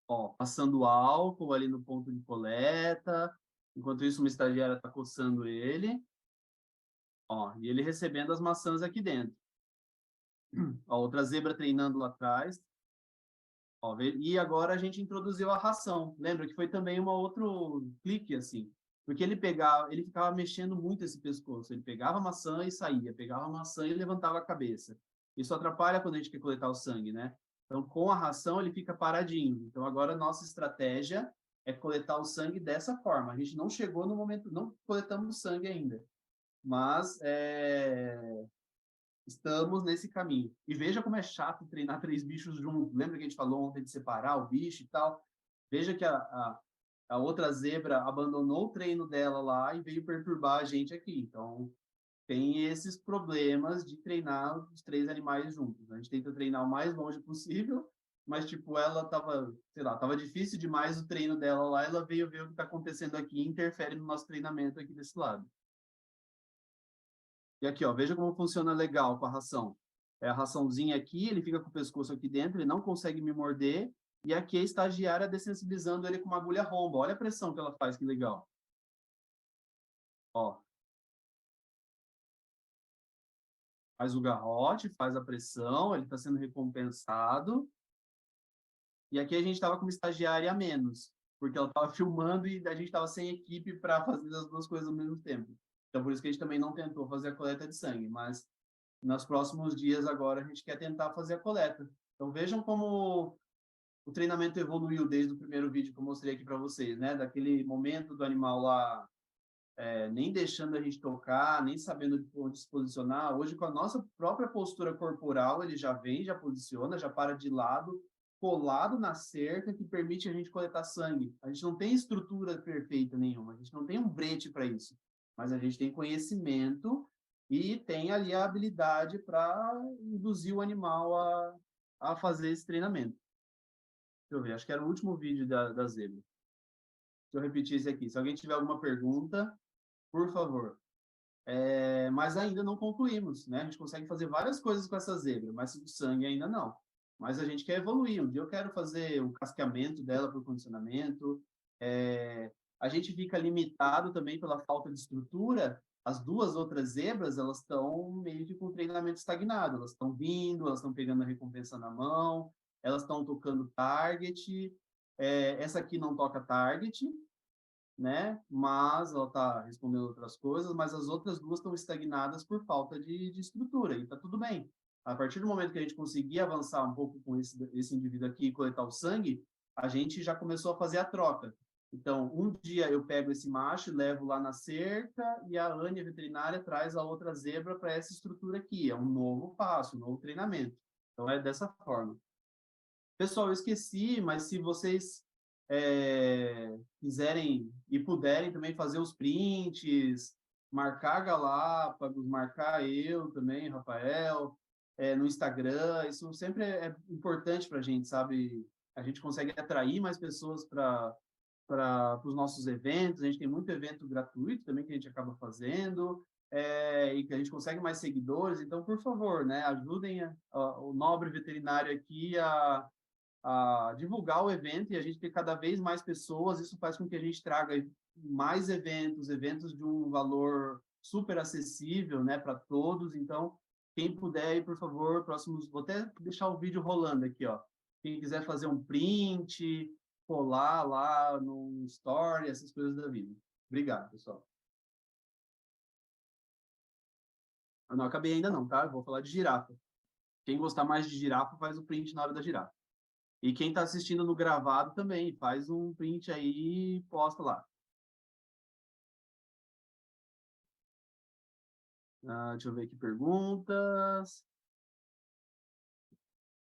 ó, passando álcool ali no ponto de coleta, enquanto isso uma estagiária está coçando ele, ó, e ele recebendo as maçãs aqui dentro. Ó, outra zebra treinando lá atrás. Ó, e agora a gente introduziu a ração. Lembra que foi também um outro clique, assim, porque ele ficava mexendo muito esse pescoço. Ele pegava a maçã e saía, pegava a maçã e levantava a cabeça. Isso atrapalha quando a gente quer coletar o sangue, né? Então, com a ração, ele fica paradinho. Então, agora a nossa estratégia é coletar o sangue dessa forma. A gente não chegou no momento, não coletamos sangue ainda, mas estamos nesse caminho. E veja como é chato treinar 3 bichos juntos. Lembra que a gente falou ontem de separar o bicho e tal? Veja que a outra zebra abandonou o treino dela lá e veio perturbar a gente aqui. Então, tem esses problemas de treinar os 3 animais juntos. A gente tenta treinar o mais longe possível, mas, tipo, ela tava, sei lá, tava difícil demais o treino dela lá, ela veio ver o que está acontecendo aqui e interfere no nosso treinamento aqui desse lado. E aqui, ó, veja como funciona legal com a ração. É a raçãozinha aqui, ele fica com o pescoço aqui dentro, ele não consegue me morder, e aqui a estagiária dessensibilizando ele com uma agulha romba. Olha a pressão que ela faz, que legal. Ó. Faz o garrote, faz a pressão, ele está sendo recompensado. E aqui a gente estava com uma estagiária a menos, porque ela estava filmando e a gente estava sem equipe para fazer as duas coisas ao mesmo tempo. Então, por isso que a gente também não tentou fazer a coleta de sangue, mas Nos próximos dias agora a gente quer tentar fazer a coleta. Então vejam como o treinamento evoluiu desde o primeiro vídeo que eu mostrei aqui para vocês, né? Daquele momento do animal lá nem deixando a gente tocar, nem sabendo onde se posicionar. Hoje, com a nossa própria postura corporal, ele já vem, já posiciona, já para de lado, colado na cerca, que permite a gente coletar sangue. A gente não tem estrutura perfeita nenhuma, a gente não tem um brete para isso, mas a gente tem conhecimento e tem ali a habilidade para induzir o animal a fazer esse treinamento. Deixa eu ver, acho que era o último vídeo da zebra. Deixa eu repetir esse aqui. Se alguém tiver alguma pergunta, por favor. Mas ainda não concluímos, né? A gente consegue fazer várias coisas com essa zebra, mas o sangue ainda não. Mas a gente quer evoluir. Um dia eu quero fazer um casqueamento dela para o condicionamento. A gente fica limitado também pela falta de estrutura. As duas outras zebras, elas estão meio que com treinamento estagnado. Elas estão vindo, elas estão pegando a recompensa na mão, elas estão tocando target. Essa aqui não toca target, né? Mas ela está respondendo outras coisas, mas as outras duas estão estagnadas por falta de estrutura, e está tudo bem. A partir do momento que a gente conseguir avançar um pouco com esse indivíduo aqui e coletar o sangue, a gente já começou a fazer a troca. Então, um dia eu pego esse macho, levo lá na cerca, e a Anne, a veterinária, traz a outra zebra para essa estrutura aqui. É um novo passo, um novo treinamento. Então, é dessa forma. Pessoal, eu esqueci, mas se vocês quiserem e puderem também fazer os prints, marcar Galápagos, marcar eu também, Rafael, no Instagram, isso sempre é importante para a gente, sabe? A gente consegue atrair mais pessoas para os nossos eventos, a gente tem muito evento gratuito também que a gente acaba fazendo, e que a gente consegue mais seguidores, então, por favor, né, ajudem o nobre veterinário aqui a divulgar o evento e a gente ter cada vez mais pessoas, isso faz com que a gente traga mais eventos de um valor super acessível, né, para todos. Então, quem puder aí, por favor, próximos, vou até deixar o vídeo rolando aqui, ó. Quem quiser fazer um print, colar lá no story, essas coisas da vida. Obrigado, pessoal. Eu não acabei ainda não, tá? Eu vou falar de girafa. Quem gostar mais de girafa, faz o print na hora da girafa. E quem está assistindo no gravado também, faz um print aí e posta lá. Deixa eu ver aqui perguntas.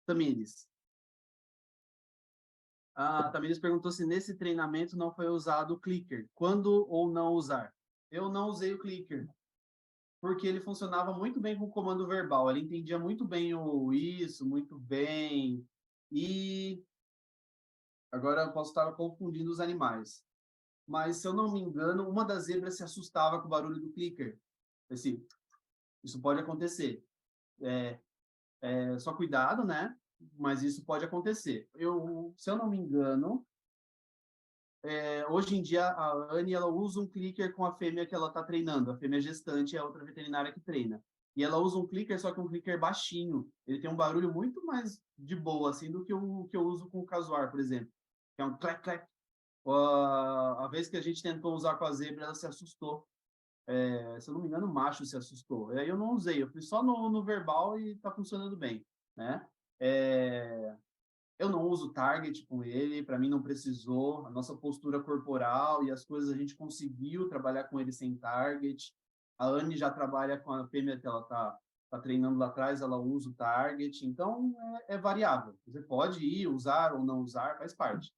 Tamires. Tamires perguntou se nesse treinamento não foi usado o clicker. Quando ou não usar? Eu não usei o clicker, porque ele funcionava muito bem com o comando verbal. Ele entendia muito bem o isso, muito bem. E agora eu posso estar confundindo os animais. Mas, se eu não me engano, uma das zebras se assustava com o barulho do clicker. Assim, isso pode acontecer. Só cuidado, né? Mas isso pode acontecer. Se eu não me engano, hoje em dia a Anne ela usa um clicker com a fêmea que ela está treinando. A fêmea gestante é a outra veterinária que treina. E ela usa um clicker, só que um clicker baixinho. Ele tem um barulho muito mais de boa, assim, do que o que eu uso com o casuar, por exemplo. Que é um clac, clac. A vez que a gente tentou usar com a zebra, ela se assustou. Se eu não me engano, o macho se assustou. Aí eu não usei, eu fui só no verbal e está funcionando bem, né? Eu não uso target com ele, para mim não precisou. A nossa postura corporal e as coisas a gente conseguiu trabalhar com ele sem target. A Anne já trabalha com a fêmea que ela tá treinando lá atrás, ela usa o target. Então, é variável. Você pode ir, usar ou não usar, faz parte.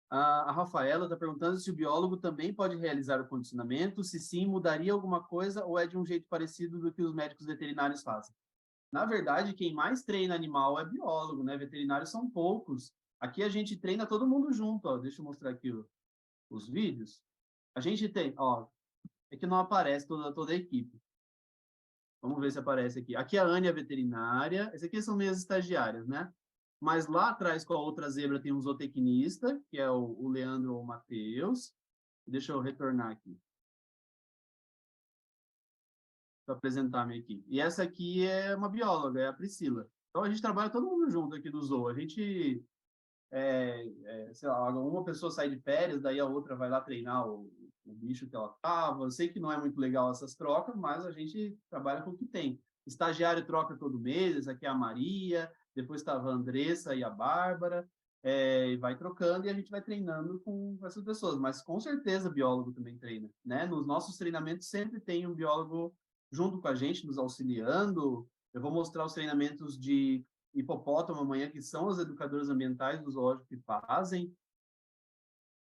A Rafaela está perguntando se o biólogo também pode realizar o condicionamento, se sim, mudaria alguma coisa ou é de um jeito parecido do que os médicos veterinários fazem? Na verdade, quem mais treina animal é biólogo, né? Veterinários são poucos. Aqui a gente treina todo mundo junto, ó. Deixa eu mostrar aqui os vídeos. A gente tem, ó, é que não aparece toda a equipe. Vamos ver se aparece aqui. Aqui a Anne é veterinária. Esse aqui são minhas estagiárias, né? Mas lá atrás, com a outra zebra, tem um zootecnista, que é o Leandro ou o Matheus. Deixa eu retornar aqui para apresentar a minha equipe. E essa aqui é uma bióloga, é a Priscila. Então a gente trabalha todo mundo junto aqui do Zoo. A gente sei lá, uma pessoa sai de férias, daí a outra vai lá treinar o bicho que ela tava. Eu sei que não é muito legal essas trocas, mas a gente trabalha com o que tem. Estagiário troca todo mês, aqui é a Maria, depois estava a Andressa e a Bárbara, e vai trocando e a gente vai treinando com essas pessoas. Mas com certeza biólogo também treina, né? Nos nossos treinamentos sempre tem um biólogo junto com a gente, nos auxiliando. Eu vou mostrar os treinamentos de hipopótamo amanhã, que são os educadores ambientais do zoológico que fazem.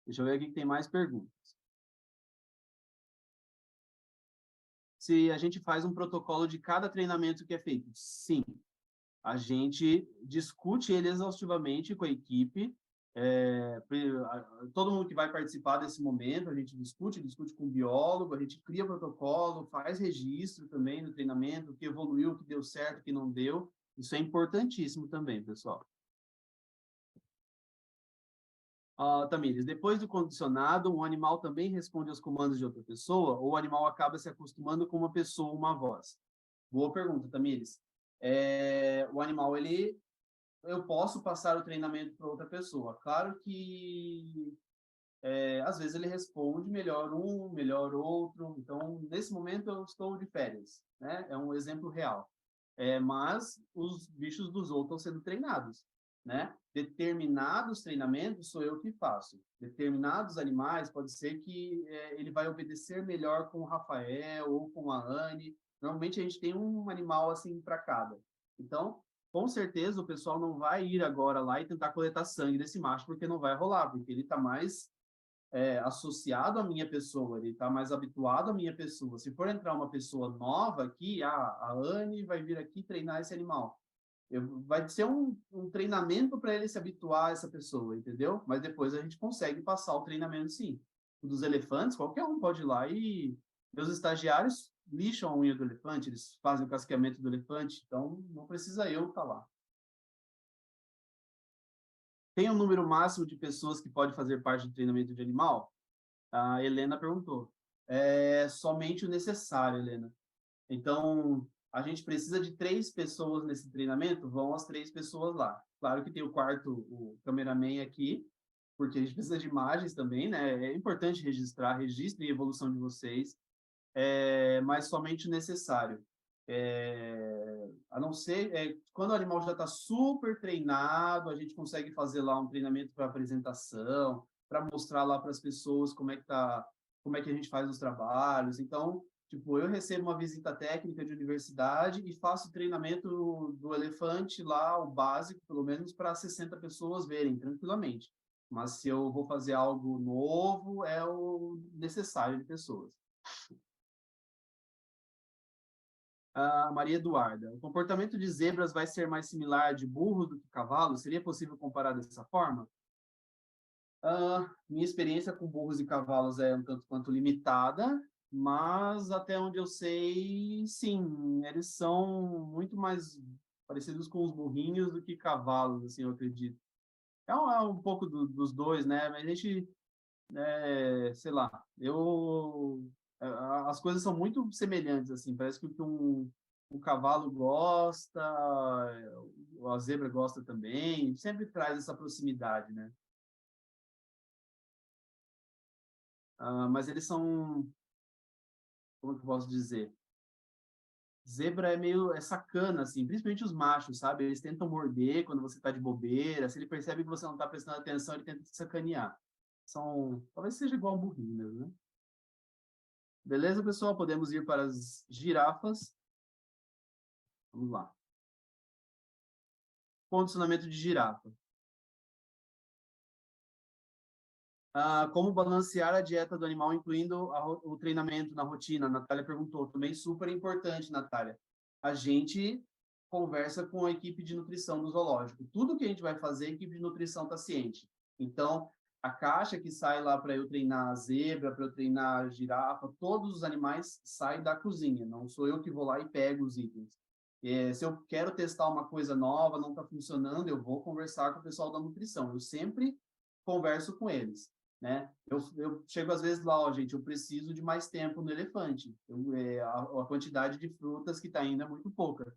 Deixa eu ver aqui que tem mais perguntas. Se a gente faz um protocolo de cada treinamento que é feito. Sim, a gente discute ele exaustivamente com a equipe, todo mundo que vai participar desse momento, a gente discute com o biólogo, a gente cria protocolo, faz registro também no treinamento, o que evoluiu, o que deu certo, o que não deu. Isso é importantíssimo também, pessoal. Tamires, depois do condicionado, o animal também responde aos comandos de outra pessoa ou o animal acaba se acostumando com uma pessoa, uma voz? Boa pergunta, Tamires. O animal, eu posso passar o treinamento para outra pessoa. Claro que, às vezes, ele responde melhor um, melhor outro. Então, nesse momento, eu estou de férias, né? É um exemplo real. Mas os bichos dos outros estão sendo treinados, né? Determinados treinamentos sou eu que faço. Determinados animais, pode ser que ele vai obedecer melhor com o Rafael ou com a Anne. Normalmente a gente tem um animal assim para cada. Então, com certeza o pessoal não vai ir agora lá e tentar coletar sangue desse macho, porque não vai rolar, porque ele está mais associado à minha pessoa, ele está mais habituado à minha pessoa. Se for entrar uma pessoa nova aqui, a Anne vai vir aqui treinar esse animal. Vai ser um treinamento para ele se habituar a essa pessoa, entendeu? Mas depois a gente consegue passar o treinamento, sim. O dos elefantes, qualquer um pode ir lá e meus estagiários lixam a unha do elefante, eles fazem o casqueamento do elefante, então não precisa eu estar lá. Tem um número máximo de pessoas que pode fazer parte do treinamento de animal? A Helena perguntou. Somente o necessário, Helena. Então, a gente precisa de 3 pessoas nesse treinamento, vão as 3 pessoas lá. Claro que tem o quarto, o cameraman aqui, porque a gente precisa de imagens também, né? É importante registrar, registrem a evolução de vocês, mas somente o necessário. A não ser, quando o animal já está super treinado, a gente consegue fazer lá um treinamento para apresentação, para mostrar lá para as pessoas como é que tá, como é que a gente faz os trabalhos. Então, tipo, eu recebo uma visita técnica de universidade e faço treinamento do elefante lá, o básico, pelo menos para 60 pessoas verem tranquilamente. Mas se eu vou fazer algo novo, é o necessário de pessoas. Maria Eduarda, o comportamento de zebras vai ser mais similar de burro do que cavalo? Seria possível comparar dessa forma? Minha experiência com burros e cavalos é um tanto quanto limitada, mas até onde eu sei, sim, eles são muito mais parecidos com os burrinhos do que cavalos, assim, eu acredito. É um pouco dos dois, né? Mas a gente, sei lá, as coisas são muito semelhantes, assim, parece que o cavalo gosta, a zebra gosta também, sempre traz essa proximidade, né? Mas eles são, como que eu posso dizer? Zebra é sacana, assim, principalmente os machos, sabe? Eles tentam morder quando você tá de bobeira, se ele percebe que você não tá prestando atenção, ele tenta te sacanear. Talvez seja igual um burrinho mesmo, né? Beleza, pessoal? Podemos ir para as girafas. Vamos lá. Condicionamento de girafa. Como balancear a dieta do animal, incluindo o treinamento na rotina? A Natália perguntou. Também super importante, Natália. A gente conversa com a equipe de nutrição do zoológico. Tudo que a gente vai fazer, a equipe de nutrição está ciente. Então, a caixa que sai lá para eu treinar a zebra, para eu treinar a girafa, todos os animais saem da cozinha. Não sou eu que vou lá e pego os itens. Se eu quero testar uma coisa nova, não está funcionando, eu vou conversar com o pessoal da nutrição. Eu sempre converso com eles, né? Eu chego às vezes lá, ó, gente, eu preciso de mais tempo no elefante. A quantidade de frutas que está indo é muito pouca.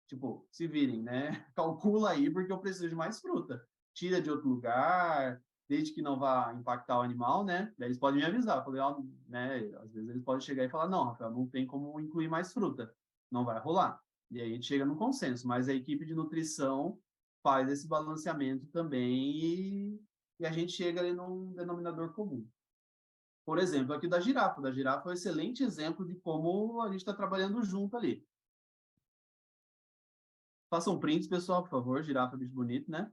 Tipo, se virem, né? Calcula aí, porque eu preciso de mais fruta. tira de outro lugar, desde que não vá impactar o animal, né? Daí eles podem me avisar. Eu falei, ó, né? Às vezes eles podem chegar e falar, não, Rafael, não tem como incluir mais fruta, não vai rolar. E aí a gente chega no consenso, mas a equipe de nutrição faz esse balanceamento também e a gente chega ali num denominador comum. Por exemplo, aqui da girafa. Da girafa é um excelente exemplo de como a gente está trabalhando junto ali. Façam prints, pessoal, por favor. Girafa é bicho bonito, né?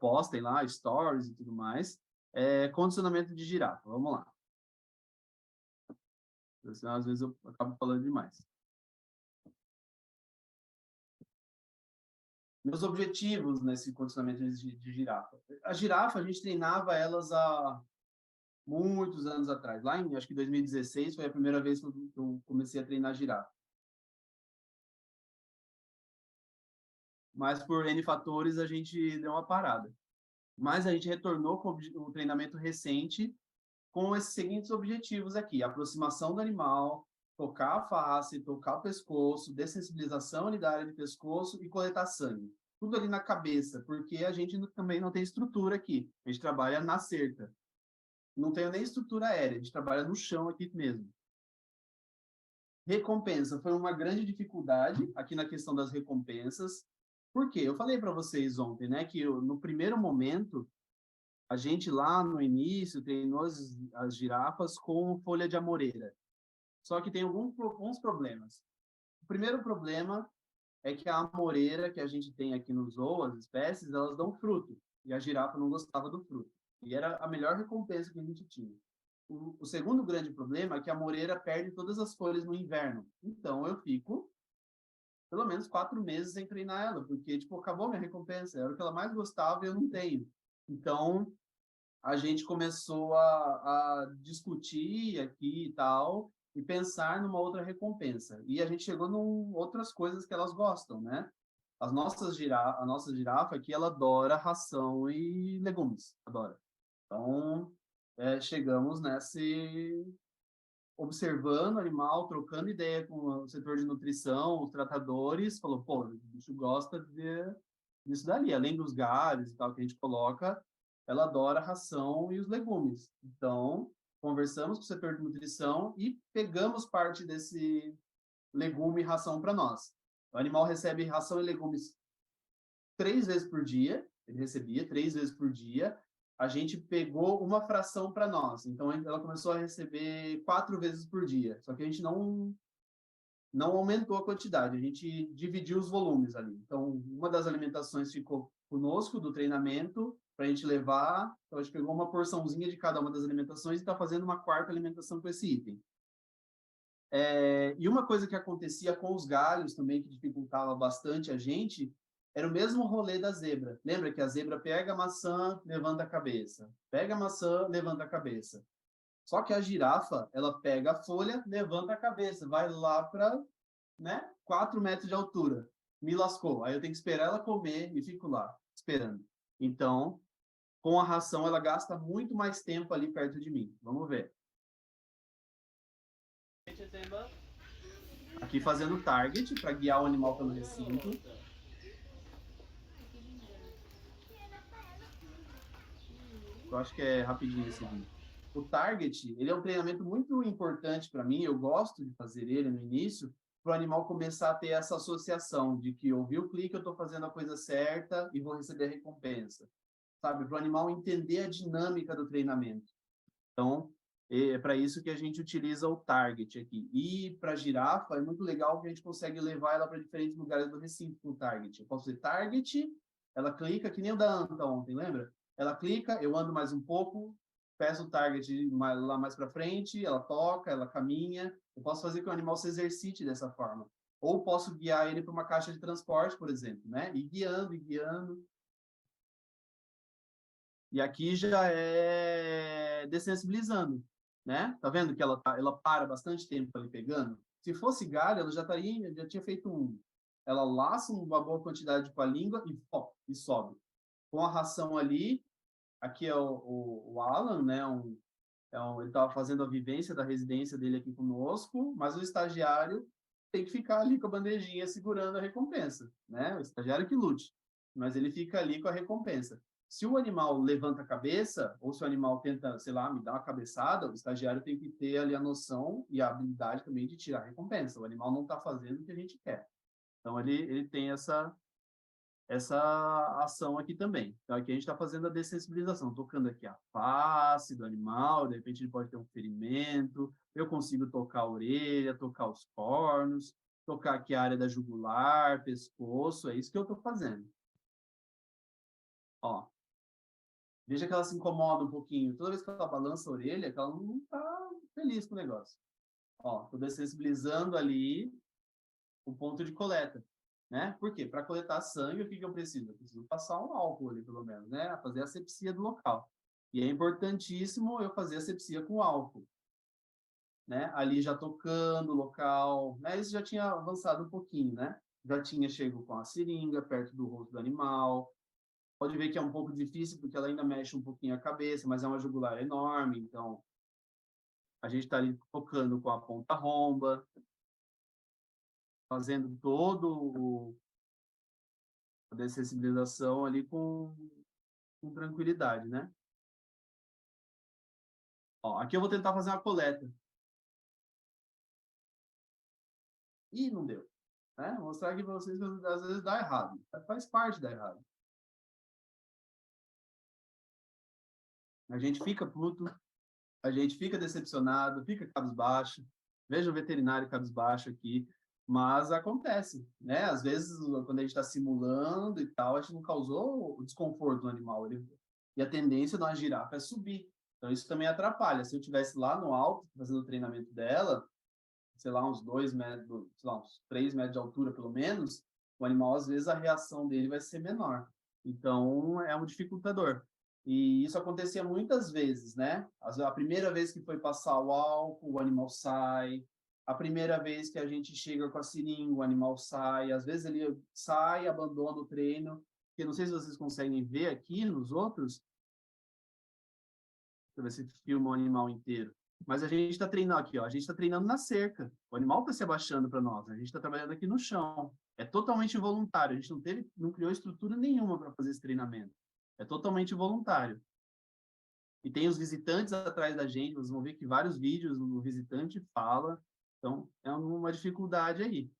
Postem lá, stories e tudo mais. Condicionamento de girafa. Vamos lá. Senão, às vezes eu acabo falando demais. Meus objetivos nesse condicionamento de girafa. A girafa, a gente treinava elas há muitos anos atrás. Lá em, acho que 2016, foi a primeira vez que eu comecei a treinar girafa. Mas por N fatores, a gente deu uma parada. Mas a gente retornou com o treinamento recente com esses seguintes objetivos aqui: aproximação do animal, tocar a face, tocar o pescoço, dessensibilização ali da área de pescoço e coletar sangue. Tudo ali na cabeça, porque a gente também não tem estrutura aqui. A gente trabalha na cerca. Não tem nem estrutura aérea, a gente trabalha no chão aqui mesmo. Recompensa foi uma grande dificuldade aqui na questão das recompensas. Por quê? Eu falei para vocês ontem, né, que no primeiro momento a gente lá no início treinou as girafas com folha de amoreira. Só que tem alguns problemas. O primeiro problema é que a amoreira que a gente tem aqui no zoo, as espécies, elas dão fruto. E a girafa não gostava do fruto. E era a melhor recompensa que a gente tinha. O segundo grande problema é que a amoreira perde todas as folhas no inverno. Então eu fico pelo menos 4 meses sem treinar ela, porque tipo, acabou minha recompensa. Era o que ela mais gostava e eu não tenho. Então a gente começou a discutir aqui e tal, e pensar numa outra recompensa. E a gente chegou em outras coisas que elas gostam, né? A nossa girafa aqui, ela adora ração e legumes, adora. Então, chegamos nesse... observando o animal, trocando ideia com o setor de nutrição, os tratadores, falou, pô, o bicho gosta disso dali, além dos galhos e tal que a gente coloca, ela adora a ração e os legumes. Então, conversamos com o setor de nutrição e pegamos parte desse legume e ração para nós. O animal recebe ração e legumes 3 vezes por dia, ele recebia 3 vezes por dia. A gente pegou uma fração para nós. Então, ela começou a receber 4 vezes por dia. Só que a gente não aumentou a quantidade, a gente dividiu os volumes ali. Então, uma das alimentações ficou conosco, do treinamento, para a gente levar. Então, a gente pegou uma porçãozinha de cada uma das alimentações e está fazendo uma quarta alimentação com esse item. E uma coisa que acontecia com os galhos também, que dificultava bastante a gente, era o mesmo rolê da zebra. Lembra que a zebra pega a maçã, levanta a cabeça. Pega a maçã, levanta a cabeça. Só que a girafa, ela pega a folha, levanta a cabeça, vai lá para, né, 4 metros de altura. Me lascou. Aí eu tenho que esperar ela comer e fico lá, esperando. Então, com a ração, ela gasta muito mais tempo ali perto de mim. Vamos ver. Aqui fazendo target para guiar o animal pelo recinto. Eu acho que é rapidinho esse vídeo. O target, ele é um treinamento muito importante para mim, eu gosto de fazer ele no início, para o animal começar a ter essa associação de que ouvi o clique, eu estou fazendo a coisa certa e vou receber a recompensa. Sabe? Para o animal entender a dinâmica do treinamento. Então, é para isso que a gente utiliza o target aqui. E para a girafa, é muito legal que a gente consegue levar ela para diferentes lugares do recinto com o target. Eu posso dizer target, ela clica, que nem o da Anta ontem, lembra? Ela clica, eu ando mais um pouco, peço o target lá mais para frente, ela toca, ela caminha. Eu posso fazer que o animal se exercite dessa forma. Ou posso guiar ele para uma caixa de transporte, por exemplo, né? E guiando, e guiando. E aqui já é dessensibilizando, né? Tá vendo que ela para bastante tempo ali pegando? Se fosse galho, ela já tinha feito um. Ela laça uma boa quantidade com a língua e sobe. Com a ração ali, aqui é o Alan, né? Ele estava fazendo a vivência da residência dele aqui conosco, mas o estagiário tem que ficar ali com a bandejinha segurando a recompensa, né? O estagiário que lute, mas ele fica ali com a recompensa. Se o animal levanta a cabeça, ou se o animal tenta, sei lá, me dar uma cabeçada, o estagiário tem que ter ali a noção e a habilidade também de tirar a recompensa. O animal não está fazendo o que a gente quer. Então, ele tem essa ação aqui também. Então, aqui a gente está fazendo a dessensibilização, tocando aqui a face do animal, de repente ele pode ter um ferimento, eu consigo tocar a orelha, tocar os cornos, tocar aqui a área da jugular, pescoço, é isso que eu estou fazendo. Ó, veja que ela se incomoda um pouquinho. Toda vez que ela balança a orelha, que ela não está feliz com o negócio. Ó, estou dessensibilizando ali o ponto de coleta, né? Por quê? Para coletar sangue, o que eu preciso? Eu preciso passar um álcool ali, pelo menos, né? Fazer a asepsia do local. E é importantíssimo eu fazer a asepsia com álcool, né? Ali já tocando o local, né? Isso já tinha avançado um pouquinho, né? Já tinha chego com a seringa perto do rosto do animal. Pode ver que é um pouco difícil, porque ela ainda mexe um pouquinho a cabeça, mas é uma jugular enorme, então a gente está ali tocando com a ponta romba, fazendo todo a dessensibilização ali com tranquilidade, né? Ó, aqui eu vou tentar fazer uma coleta. Ih, não deu. Né? Vou mostrar aqui para vocês que às vezes dá errado. Faz parte da errado. A gente fica puto, a gente fica decepcionado, fica cabisbaixo. Veja o veterinário cabisbaixo aqui. Mas acontece, né? Às vezes, quando a gente está simulando e tal, a gente não causou o desconforto no animal. E a tendência de uma girafa é subir. Então, isso também atrapalha. Se eu estivesse lá no alto, fazendo o treinamento dela, sei lá, uns 2 metros, sei lá, uns 3 metros de altura, pelo menos, o animal, às vezes, a reação dele vai ser menor. Então, é um dificultador. E isso acontecia muitas vezes, né? A primeira vez que foi passar o álcool, o animal sai. A primeira vez que a gente chega com a seringa, o animal sai. Às vezes ele sai, abandona o treino. Porque não sei se vocês conseguem ver aqui nos outros. Deixa eu ver se filma o animal inteiro. Mas a gente está treinando aqui, ó. A gente está treinando na cerca. O animal está se abaixando para nós. A gente está trabalhando aqui no chão. É totalmente voluntário. A gente não criou estrutura nenhuma para fazer esse treinamento. É totalmente voluntário. E tem os visitantes atrás da gente. Vocês vão ver que vários vídeos o visitante fala. Então, é uma dificuldade aí.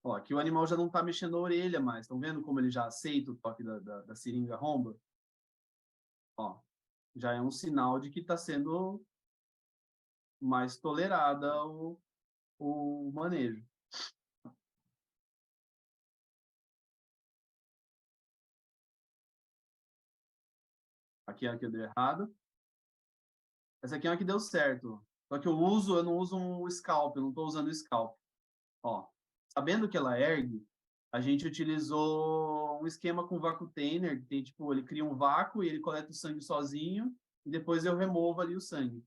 Ó, aqui o animal já não está mexendo a orelha mais. Estão vendo como ele já aceita o toque da seringa romba? Ó, já é um sinal de que está sendo mais tolerada o manejo. Aqui é a que deu errado. Essa aqui é a que deu certo. Só que eu não uso um scalp, eu não estou usando o scalp. Ó, sabendo que ela ergue, a gente utilizou um esquema com vacutainer, que tem, tipo, ele cria um vácuo e ele coleta o sangue sozinho, e depois eu removo ali o sangue.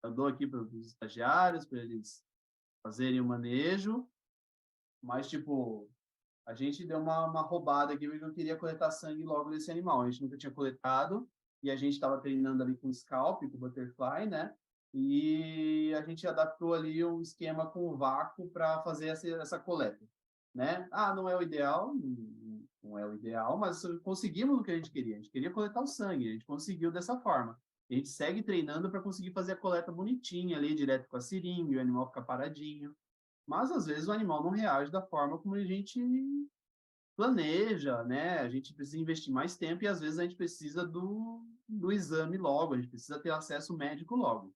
Eu dou aqui para os estagiários, para eles fazerem o manejo, mas, tipo, a gente deu uma roubada aqui, porque eu queria coletar sangue logo desse animal. A gente nunca tinha coletado, e a gente estava treinando ali com o scalp, com o butterfly, né? E a gente adaptou ali um esquema com o vácuo para fazer essa coleta, né? Ah, não é o ideal, não é o ideal, mas conseguimos o que a gente queria. A gente queria coletar o sangue, a gente conseguiu dessa forma. A gente segue treinando para conseguir fazer a coleta bonitinha ali, direto com a seringa, e o animal fica paradinho. Mas às vezes o animal não reage da forma como a gente planeja, né? A gente precisa investir mais tempo e às vezes a gente precisa do exame logo, a gente precisa ter acesso médico logo.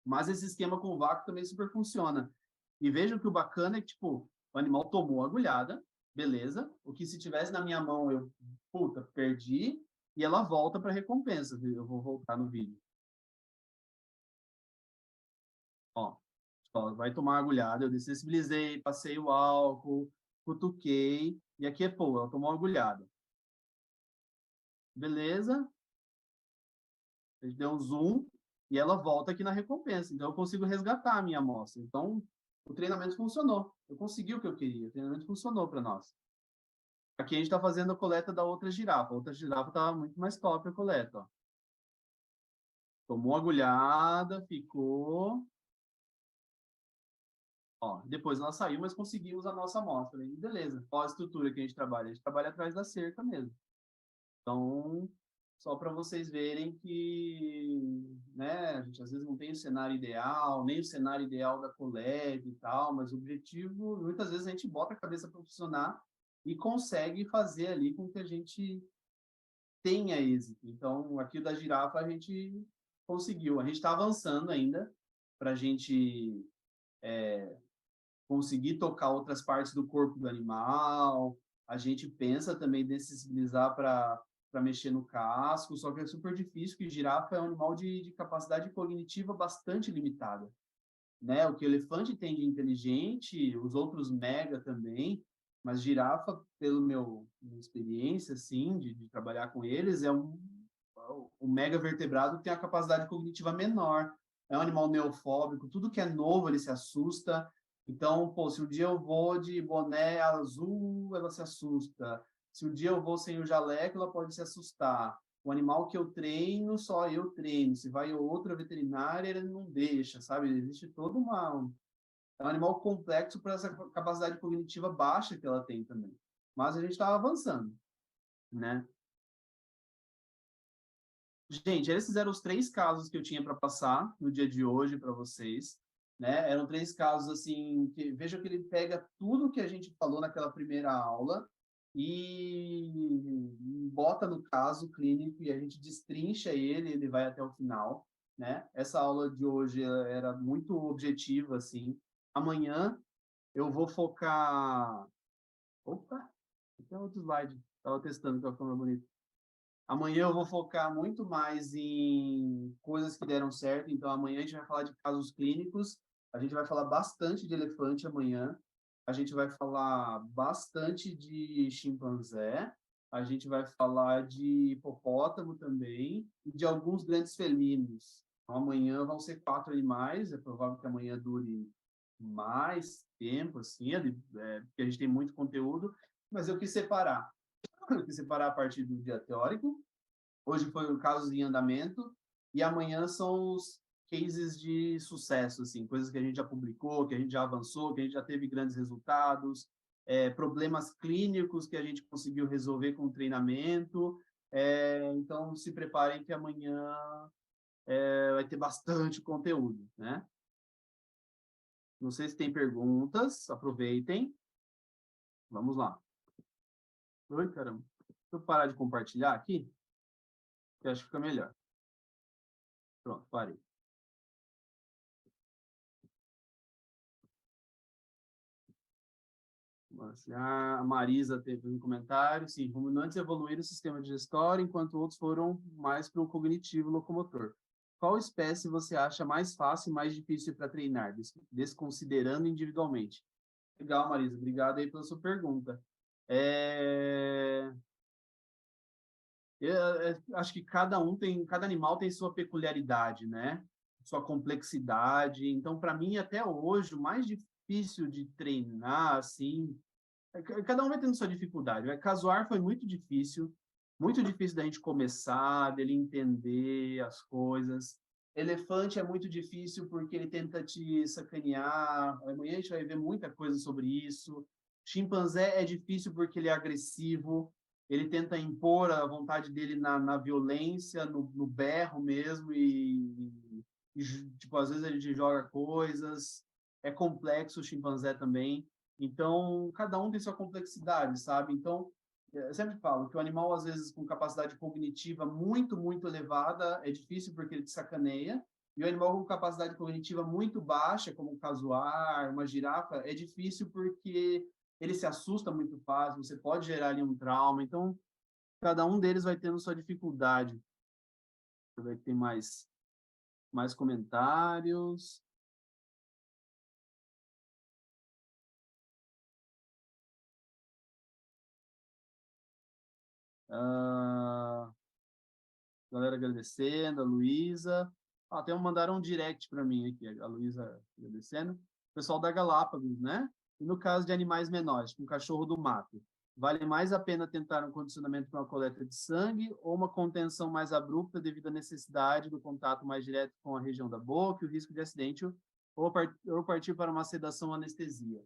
Mas esse esquema com vácuo também super funciona. E vejam que o bacana é que, tipo, o animal tomou a agulhada, beleza, o que se tivesse na minha mão eu, puta, perdi, e ela volta para recompensa. Eu vou voltar no vídeo. Ó, vai tomar agulhada, eu dessensibilizei, passei o álcool, cutuquei, e aqui é, pô, ela tomou agulhada. Beleza, a gente deu um zoom, e ela volta aqui na recompensa. Então, eu consigo resgatar a minha amostra. Então, o treinamento funcionou. Eu consegui o que eu queria. O treinamento funcionou para nós. Aqui a gente está fazendo a coleta da outra girafa. A outra girafa estava muito mais top a coleta. Ó. Tomou agulhada, ficou. Ó, depois ela saiu, mas conseguimos a nossa amostra. E beleza. Qual a estrutura que a gente trabalha? A gente trabalha atrás da cerca mesmo. Então, só para vocês verem que, né, a gente às vezes não tem o cenário ideal, nem o cenário ideal da coleta e tal, mas o objetivo, muitas vezes a gente bota a cabeça para funcionar e consegue fazer ali com que a gente tenha êxito. Então, aqui o da girafa a gente conseguiu. A gente está avançando ainda para a gente conseguir tocar outras partes do corpo do animal. A gente pensa também em sensibilizar para mexer no casco, só que é super difícil, porque girafa é um animal de capacidade cognitiva bastante limitada, né? O que o elefante tem de inteligente, os outros mega também, mas girafa, pelo minha experiência, assim, de trabalhar com eles, o mega vertebrado tem a capacidade cognitiva menor. É um animal neofóbico, tudo que é novo ele se assusta. Então, pô, se um dia eu vou de boné azul, ela se assusta. Se um dia eu vou sem o jaleco, ela pode se assustar. O animal que eu treino, só eu treino. Se vai outra veterinária, ele não deixa, sabe? Existe toda uma... É um animal complexo para essa capacidade cognitiva baixa que ela tem também. Mas a gente está avançando, né? Gente, esses eram os 3 casos que eu tinha para passar no dia de hoje para vocês, né? Eram 3 casos, assim, que veja que ele pega tudo que a gente falou naquela primeira aula e bota no caso clínico e a gente destrincha ele vai até o final, né? Essa aula de hoje era muito objetiva, assim. Amanhã eu vou focar... Opa, tem outro slide. Estava testando com a câmera bonita. Amanhã eu vou focar muito mais em coisas que deram certo. Então, amanhã a gente vai falar de casos clínicos. A gente vai falar bastante de elefante amanhã. A gente vai falar bastante de chimpanzé. A gente vai falar de hipopótamo também e de alguns grandes felinos. Então, amanhã vão ser 4 animais. É provável que amanhã dure mais tempo, assim, porque a gente tem muito conteúdo. Mas eu quis separar. Eu quis separar a partir do dia teórico. Hoje foi o casos em andamento e amanhã são os cases de sucesso, assim, coisas que a gente já publicou, que a gente já avançou, que a gente já teve grandes resultados, problemas clínicos que a gente conseguiu resolver com o treinamento. Então, se preparem que amanhã vai ter bastante conteúdo, né? Não sei se tem perguntas, aproveitem. Vamos lá. Oi, caramba. Deixa eu parar de compartilhar aqui, que acho que fica melhor. Pronto, parei. A Marisa teve um comentário, sim, ruminantes evoluíram o sistema digestório, enquanto outros foram mais para o cognitivo locomotor. Qual espécie você acha mais fácil e mais difícil para treinar, desconsiderando individualmente? Legal, Marisa, obrigado aí pela sua pergunta. Acho que cada animal tem sua peculiaridade, né? Sua complexidade. Então, para mim, até hoje, o mais difícil de treinar, assim, cada um vai tendo sua dificuldade. Casuar foi muito difícil da gente começar, dele entender as coisas. Elefante é muito difícil porque ele tenta te sacanear. Amanhã a gente vai ver muita coisa sobre isso. Chimpanzé é difícil porque ele é agressivo, ele tenta impor a vontade dele na violência, no berro mesmo, tipo, às vezes a gente joga coisas. É complexo o chimpanzé também. Então, cada um tem sua complexidade, sabe? Então, eu sempre falo que o animal, às vezes, com capacidade cognitiva muito, muito elevada, é difícil porque ele te sacaneia, e o animal com capacidade cognitiva muito baixa, como um casuar, uma girafa, é difícil porque ele se assusta muito fácil, você pode gerar ali um trauma, então, cada um deles vai tendo sua dificuldade. Deixa eu ver se tem mais comentários. Galera agradecendo, a Luísa. Até mandaram um direct para mim aqui, a Luísa agradecendo. O pessoal da Galápagos, né? E no caso de animais menores, como cachorro do mato, vale mais a pena tentar um condicionamento para uma coleta de sangue ou uma contenção mais abrupta devido à necessidade do contato mais direto com a região da boca e o risco de acidente, ou partir para uma sedação anestesia?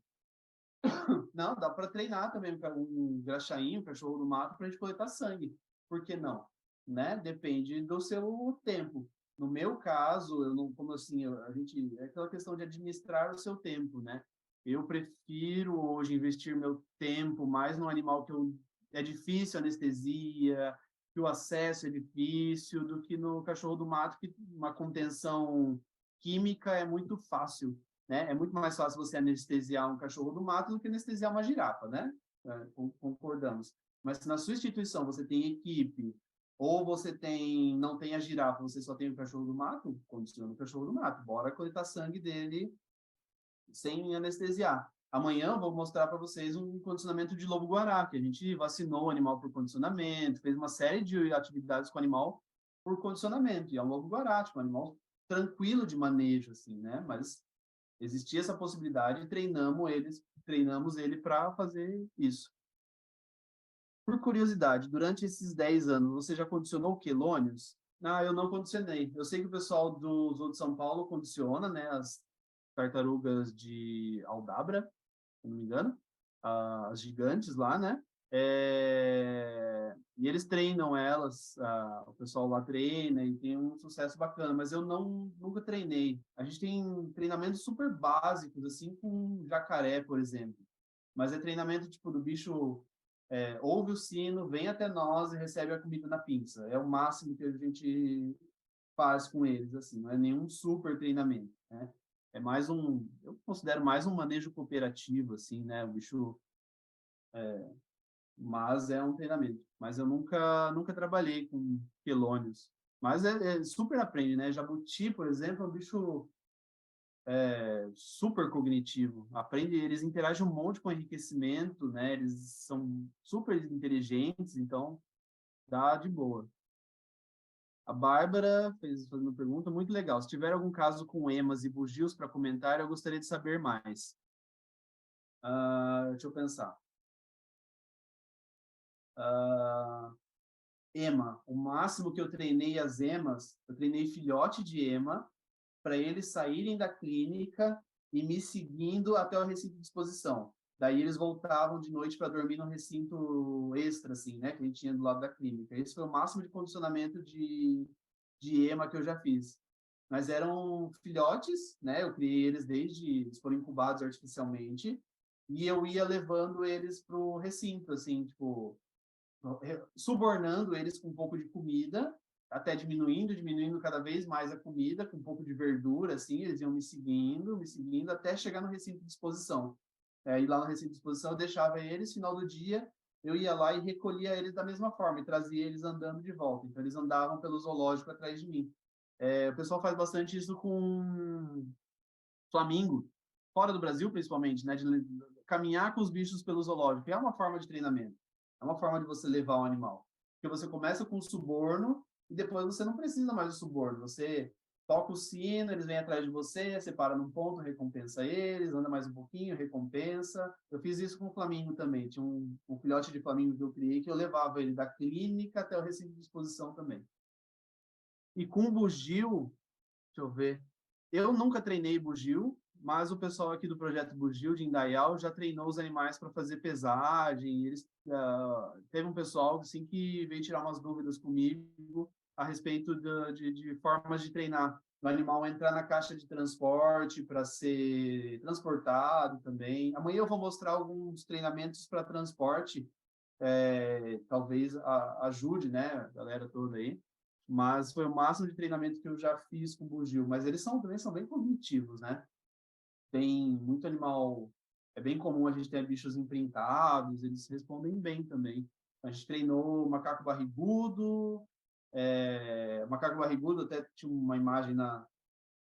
Não, dá para treinar também um graxainho, um cachorro do mato, para a gente coletar sangue. por que não? Né? Depende do seu tempo. No meu caso, eu não, como assim, a gente, é aquela questão de administrar o seu tempo, né? Eu prefiro hoje investir meu tempo mais no animal é difícil anestesia, que o acesso é difícil, do que no cachorro do mato, que uma contenção química é muito fácil, né? É muito mais fácil você anestesiar um cachorro do mato do que anestesiar uma girafa, né? Concordamos. Mas se na sua instituição você tem equipe, ou você não tem a girafa, você só tem o cachorro do mato, condiciona o cachorro do mato. Bora coletar sangue dele sem anestesiar. Amanhã eu vou mostrar para vocês um condicionamento de lobo-guará, que a gente vacinou o animal por condicionamento, fez uma série de atividades com o animal por condicionamento. E é um lobo-guará, tipo, um animal tranquilo de manejo, assim, né? Mas existia essa possibilidade e treinamos ele para fazer isso. Por curiosidade, durante esses 10 anos, você já condicionou quelônios? Ah, eu não condicionei. Eu sei que o pessoal do Zoo de São Paulo condiciona, né, as tartarugas de Aldabra, se não me engano, as gigantes lá, né? E eles treinam elas, o pessoal lá treina e tem um sucesso bacana, mas eu nunca treinei. A gente tem treinamentos super básicos, assim, com jacaré, por exemplo. Mas é treinamento, tipo, do bicho ouve o sino, vem até nós e recebe a comida na pinça. É o máximo que a gente faz com eles, assim, não é nenhum super treinamento, né? É mais eu considero mais um manejo cooperativo, assim, né? O bicho, mas é um treinamento. Mas eu nunca trabalhei com quelônios. Mas super aprende, né? Jabuti, por exemplo, é um bicho super cognitivo. Aprende, eles interagem um monte com enriquecimento, né? Eles são super inteligentes, então dá de boa. A Bárbara fez uma pergunta muito legal. Se tiver algum caso com emas e bugios para comentar, eu gostaria de saber mais. Deixa eu pensar. Ema. O máximo que eu treinei as emas, eu treinei filhote de ema para eles saírem da clínica e me seguindo até o recinto de exposição. Daí eles voltavam de noite para dormir no recinto extra, assim, né, que a gente tinha do lado da clínica. Esse foi o máximo de condicionamento de ema que eu já fiz. Mas eram filhotes, né, eu criei eles eles foram incubados artificialmente, e eu ia levando eles para o recinto, assim, tipo, subornando eles com um pouco de comida, até diminuindo cada vez mais a comida, com um pouco de verdura, assim, eles iam me seguindo, até chegar no recinto de exposição. E lá no recinto de exposição eu deixava eles, final do dia, eu ia lá e recolhia eles da mesma forma, e trazia eles andando de volta. Então, eles andavam pelo zoológico atrás de mim. O pessoal faz bastante isso com flamingo, fora do Brasil, principalmente, né, de caminhar com os bichos pelo zoológico. É uma forma de treinamento. É uma forma de você levar o animal. Porque você começa com o suborno e depois você não precisa mais do suborno. Você toca o sino, eles vêm atrás de você, você para num ponto, recompensa eles, anda mais um pouquinho, recompensa. Eu fiz isso com o flamingo também. Tinha um filhote de flamingo que eu criei que eu levava ele da clínica até o recinto de exposição também. E com o bugio, deixa eu ver. Eu nunca treinei bugio, mas o pessoal aqui do projeto Bugio de Indaial já treinou os animais para fazer pesagem. Teve um pessoal assim que veio tirar umas dúvidas comigo a respeito de formas de treinar o animal entrar na caixa de transporte para ser transportado também. Amanhã eu vou mostrar alguns treinamentos para transporte, talvez ajude, né, a galera toda aí. Mas foi o máximo de treinamento que eu já fiz com bugio. Mas eles também são bem cognitivos, né? Tem muito animal. É bem comum a gente ter bichos imprintados, eles respondem bem também. A gente treinou macaco barrigudo. Macaco barrigudo, até tinha uma imagem na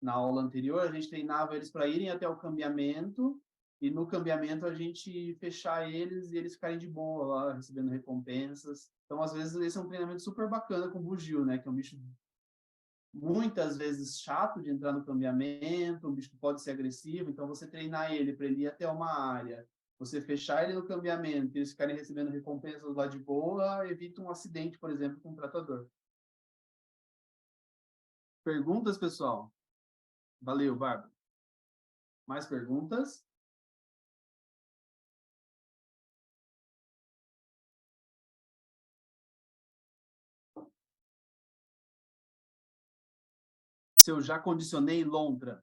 aula anterior, a gente treinava eles para irem até o cambiamento, e no cambiamento a gente fechar eles e eles ficarem de boa lá, recebendo recompensas. Então, às vezes, esse é um treinamento super bacana com o bugio, né? Que é um bicho muitas vezes chato de entrar no cambiamento, um bicho que pode ser agressivo, então você treinar ele para ele ir até uma área, você fechar ele no cambiamento e eles ficarem recebendo recompensas lá de boa, evita um acidente, por exemplo, com um tratador. Perguntas, pessoal? Valeu, Bárbara. Mais perguntas? Se eu já condicionei lontra.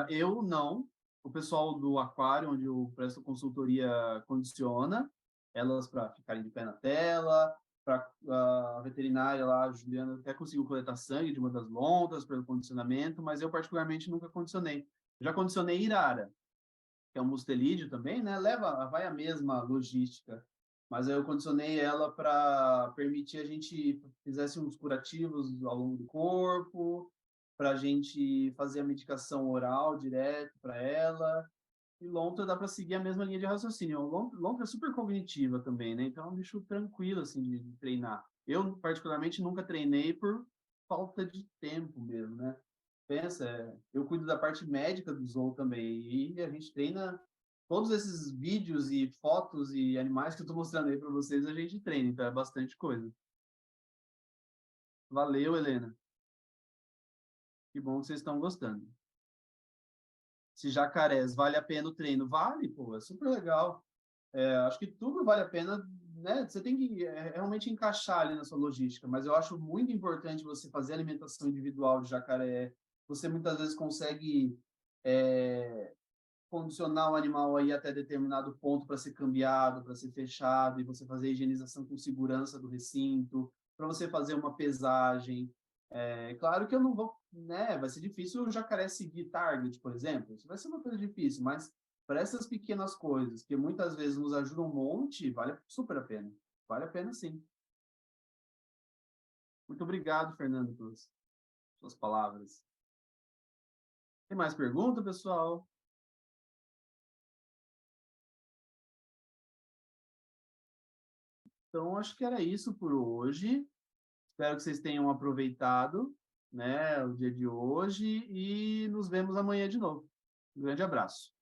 Eu não. O pessoal do aquário, onde eu presto consultoria, condiciona elas para ficarem de pé na tela. Para a veterinária lá, a Juliana, até conseguiu coletar sangue de uma das lontras pelo condicionamento, mas eu particularmente nunca condicionei. Já condicionei Irara, que é um mustelídeo também, né? Vai a mesma logística, mas eu condicionei ela para permitir a gente fizesse uns curativos ao longo do corpo, para a gente fazer a medicação oral direto para ela. E lontra dá para seguir a mesma linha de raciocínio. Lontra é super cognitiva também, né? Então é um bicho tranquilo assim de treinar. Eu particularmente nunca treinei por falta de tempo mesmo, né? Pensa, eu cuido da parte médica do Zou também, e a gente treina todos esses vídeos e fotos e animais que eu estou mostrando aí para vocês, a gente treina, então é bastante coisa. Valeu, Helena. Que bom que vocês estão gostando. Se jacarés vale a pena o treino? Vale, pô, é super legal. Acho que tudo vale a pena, né? Você tem que realmente encaixar ali na sua logística, mas eu acho muito importante você fazer alimentação individual de jacaré. Você muitas vezes consegue condicionar o animal aí até determinado ponto para ser cambiado, para ser fechado, e você fazer a higienização com segurança do recinto, para você fazer uma pesagem. Claro que eu não vou, né? Vai ser difícil o jacaré seguir target, por exemplo. Isso vai ser uma coisa difícil, mas para essas pequenas coisas, que muitas vezes nos ajudam um monte, vale super a pena. Vale a pena, sim. Muito obrigado, Fernando, pelas suas palavras. Tem mais pergunta, pessoal? Então, acho que era isso por hoje. Espero que vocês tenham aproveitado, né, o dia de hoje e nos vemos amanhã de novo. Um grande abraço.